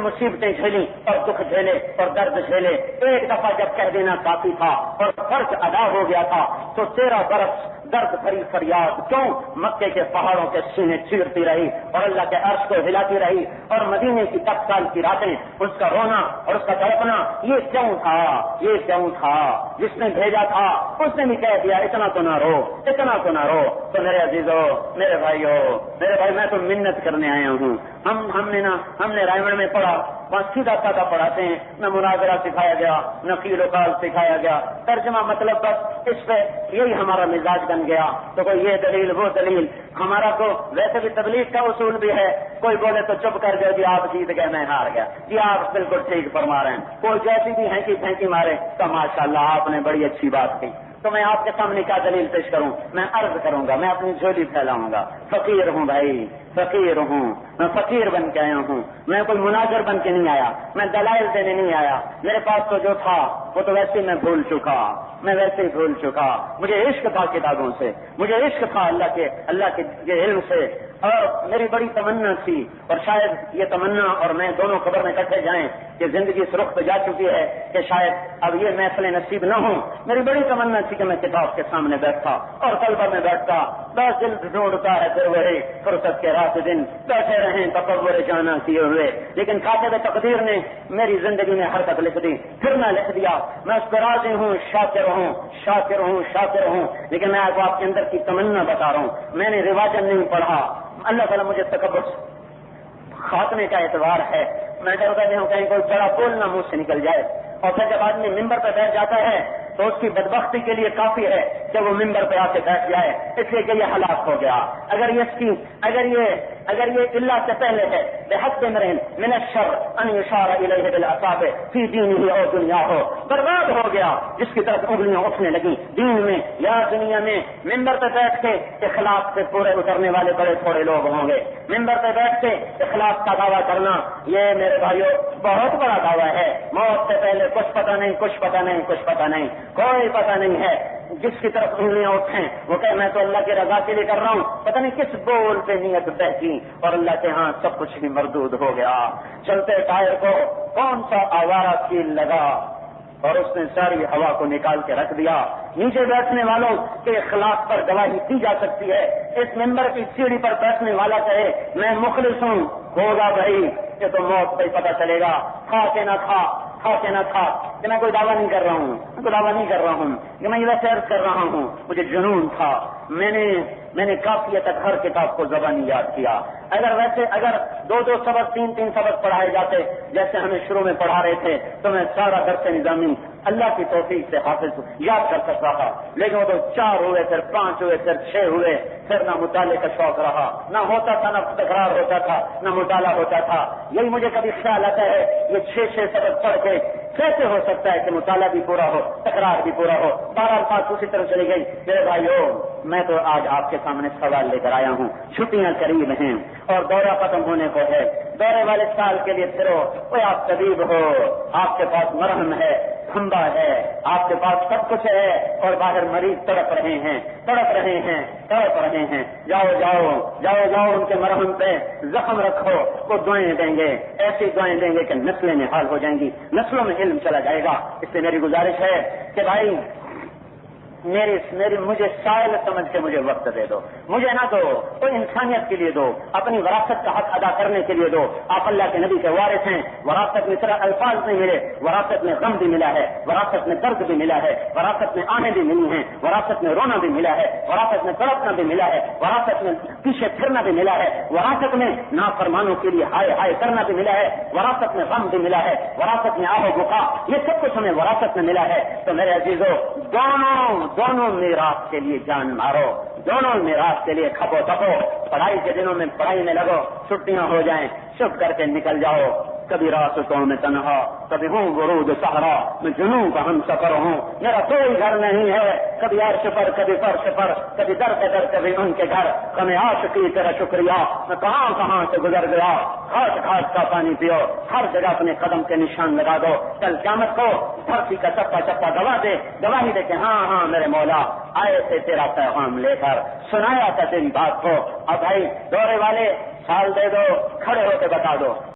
مصیبتیں جھیلی اور دکھ جھیلے اور درد جھیلے. ایک دفعہ جب کہہ دینا کافی تھا اور فرض ادا ہو گیا تھا تو 13 برس درد بھری فریاد کیوں مکے کے پہاڑوں کے سینے چیرتی رہی اور اللہ کے عرش کو ہلاتی رہی اور مدینے کی 10 سال کی راتیں اس کا رونا اور اس کا تڑپنا یہ کیوں تھا، یہ کیوں تھا؟ جس نے بھیجا تھا اس نے بھی کہہ دیا اتنا تو نہ رو، اتنا تو نہ رو. تو میرے عزیزو، میرے بھائیو، میرے بھائی، میں تو منت کرنے آیا ہوں. ہم نے رائمن میں پڑھا، وہاں سیدھا سادہ پڑھاتے ہیں، نہ مناظرہ سکھایا گیا، نہ قیل و قال سکھایا گیا، ترجمہ مطلب بس اس پہ یہی ہمارا مزاج بن گیا. تو کوئی یہ دلیل وہ دلیل، ہمارا تو ویسے بھی تبلیغ کا اصول بھی ہے، کوئی بولے تو چپ کر گئے جی آپ جیت گئے میں ہار گیا، جی آپ بالکل ٹھیک فرما رہے ہیں. کوئی جیسی بھی پھینکی مارے تو ماشاءاللہ آپ نے بڑی اچھی بات کی. تو میں آپ کے سامنے کیا دلیل پیش کروں؟ میں عرض کروں گا، میں اپنی جھولی پھیلاؤں گا. فقیر ہوں بھائی، فقیر ہوں، میں فقیر بن کے آیا ہوں، میں کوئی مناظر بن کے نہیں آیا، میں دلائل دینے نہیں آیا. میرے پاس تو جو تھا وہ تو ویسے میں بھول چکا، میں ویسے ہی بھول چکا. مجھے عشق تھا کتابوں سے، مجھے عشق تھا اللہ کے علم سے، اور میری بڑی تمنا تھی، اور شاید یہ تمنا اور میں دونوں خبر میں اکٹھے جائیں کہ زندگی اس رخ پہ جا چکی ہے کہ شاید اب یہ محفلیں نصیب نہ ہوں. میری بڑی تمنا تھی کہ میں کتاب کے سامنے بیٹھتا اور طلبہ میں بیٹھتا. بس دل ڈھونڈتا ہے پھر وہی فرصت کے رات دن بیٹھے رہیں تصور جانا کیے ہوئے. لیکن کاتب تقدیر نے میری زندگی میں حرکت لکھ دی، پھر میں لکھ دیا. میں اس پر راضی ہوں، شاکر ہوں، شاکر ہوں، شاکر ہوں. لیکن میں آپ کے اندر کی تمنا بتا رہا ہوں، میں نے رواجن نہیں پڑھا. اللہ تعالیٰ مجھے تکبر خاتمے کا اعتبار ہے. میں ڈرتا نہیں ہوں کہیں کوئی بڑا بولنا منہ سے نکل جائے. اور پھر جب آدمی ممبر پہ بیٹھ جاتا ہے تو اس کی بدبختی کے لیے کافی ہے کہ وہ ممبر پہ آ کے بیٹھ جائے، اس لیے کہ یہ ہلاک ہو گیا. اگر یہ اللہ سے پہلے ہے بحق امرئ من الشر ان یشار الیہ بالاصابع فی دینہ اور دنیا ہو، برباد ہو گیا جس کی طرف انگلیاں اٹھنے لگیں دین میں یا دنیا میں. ممبر پہ بیٹھ کے اخلاق سے پورے اترنے والے بڑے تھوڑے لوگ ہوں گے. ممبر پہ بیٹھ کے اخلاق کا دعویٰ کرنا یہ میرے بھائیوں بہت بڑا دعویٰ ہے. موت سے پہلے کچھ پتہ نہیں، کچھ پتہ نہیں، کچھ پتہ نہیں، کوئی پتہ نہیں ہے. جس کی طرف انگلیاں اٹھیں وہ کہ میں تو اللہ کی رضا کے لیے کر رہا ہوں، پتہ نہیں کس بول پہ نیت بہتی اور اللہ کے ہاں سب کچھ ہی مردود ہو گیا. چلتے ٹائر کو کون سا آوارہ کیل لگا اور اس نے ساری ہوا کو نکال کے رکھ دیا. نیچے بیٹھنے والوں کے اخلاق پر گواہی دی جا سکتی ہے. اس ممبر کی سیڑھی پر بیٹھنے والا کہے میں مخلص ہوں, ہوگا بھائی یہ تو موت پہ پتہ چلے گا, تھا کہ نہ تھا, تھا کہ نہ تھا. کہ میں کوئی دعویٰ نہیں کر رہا ہوں, میں کوئی دعویٰ نہیں کر رہا ہوں کہ میں یہ ویسے عرض کر رہا ہوں, مجھے جنون تھا, میں نے کافی تک ہر کتاب کو زبانی یاد کیا. اگر دو سبق تین سبق پڑھائے جاتے جیسے ہمیں شروع میں پڑھا رہے تھے تو میں سارا درس نظامی اللہ کی توفیق سے حافظ یاد کر سکتا تھا. لیکن وہ تو 4 ہوئے, پھر 5 ہوئے, پھر 6 ہوئے, پھر نہ مطالعے کا شوق رہا, نہ ہوتا تھا, نہ تکرار ہوتا تھا, نہ مطالعہ ہوتا تھا. یہی مجھے کبھی خیال آتا ہے یہ 6 سبق پڑھ کے کیسے ہو سکتا ہے کہ مطالعہ بھی پورا ہو, تکرار بھی پورا ہو. 12 بات اسی طرح چلی گئی. میرے بھائیو, میں تو آج آپ کے سامنے سوال لے کر آیا ہوں. چھٹیاں قریب ہیں اور دورہ ختم ہونے کو ہے. دورے والے سال کے لیے پھرو, کوئی آپ طبیب ہو, آپ کے پاس مرہم ہے, کھمبا ہے, آپ کے پاس سب کچھ ہے, اور باہر مریض تڑپ رہے ہیں. جاؤ ان کے مرہم پہ زخم رکھو, وہ دعائیں دیں گے, ایسی دعائیں دیں گے کہ نسلیں نحال ہو جائیں گی, نسلوں میں علم چلا جائے گا. اس سے میری گزارش ہے کہ بھائی مجھے سائل سمجھ کے مجھے وقت دے دو, مجھے نہ دو, کوئی انسانیت کے لیے دو, اپنی وراثت کا حق ادا کرنے کے لیے دو. آپ اللہ کے نبی کے وارث ہیں. وراثت میں صرف الفاظ نہیں ملے, وراثت میں غم بھی ملا ہے, وراثت میں درد بھی ملا ہے, وراثت میں آہیں بھی ملی ہیں, وراثت میں رونا بھی ملا ہے, وراثت میں تڑپنا بھی ملا ہے, وراثت میں پیچھے پھرنا بھی ملا ہے, وراثت میں نافرمانوں کے لیے ہائے ہائے کرنا بھی ملا ہے, وراثت میں غم بھی ملا ہے, وراثت میں آہ و بکا, یہ سب کچھ ہمیں وراثت میں ملا ہے. تو میرے عزیزو, دونوں میراث کے لیے جان مارو, دونوں میراث کے لیے کھپو تپو. پڑھائی کے دنوں میں پڑھائی میں لگو, چھٹیاں ہو جائیں چپ کر کے نکل جاؤ. کبھی راستوں میں تنہا, کبھی ہوں ورود صحرا, میں جنوں کا ہم سفر ہوں, میرا کوئی گھر نہیں ہے. کبھی عرش پر, کبھی فرش پر, کبھی در کے در, کبھی ان کے گھر. ہمیں عاشقی تیرا شکریہ, میں کہاں سے گزر گیا. گھاٹ کا پانی پیو, ہر جگہ اپنے قدم کے نشان لگا دو. کل قیامت کو دھرتی کا چپا چپا گواہی دے کہ ہاں میرے مولا آئے تھے تیرا پیغام لے کر, سنایا تھا تیری بات کو. اب بھائی دورے والے سال دے دو, کھڑے ہو کے بتا دو.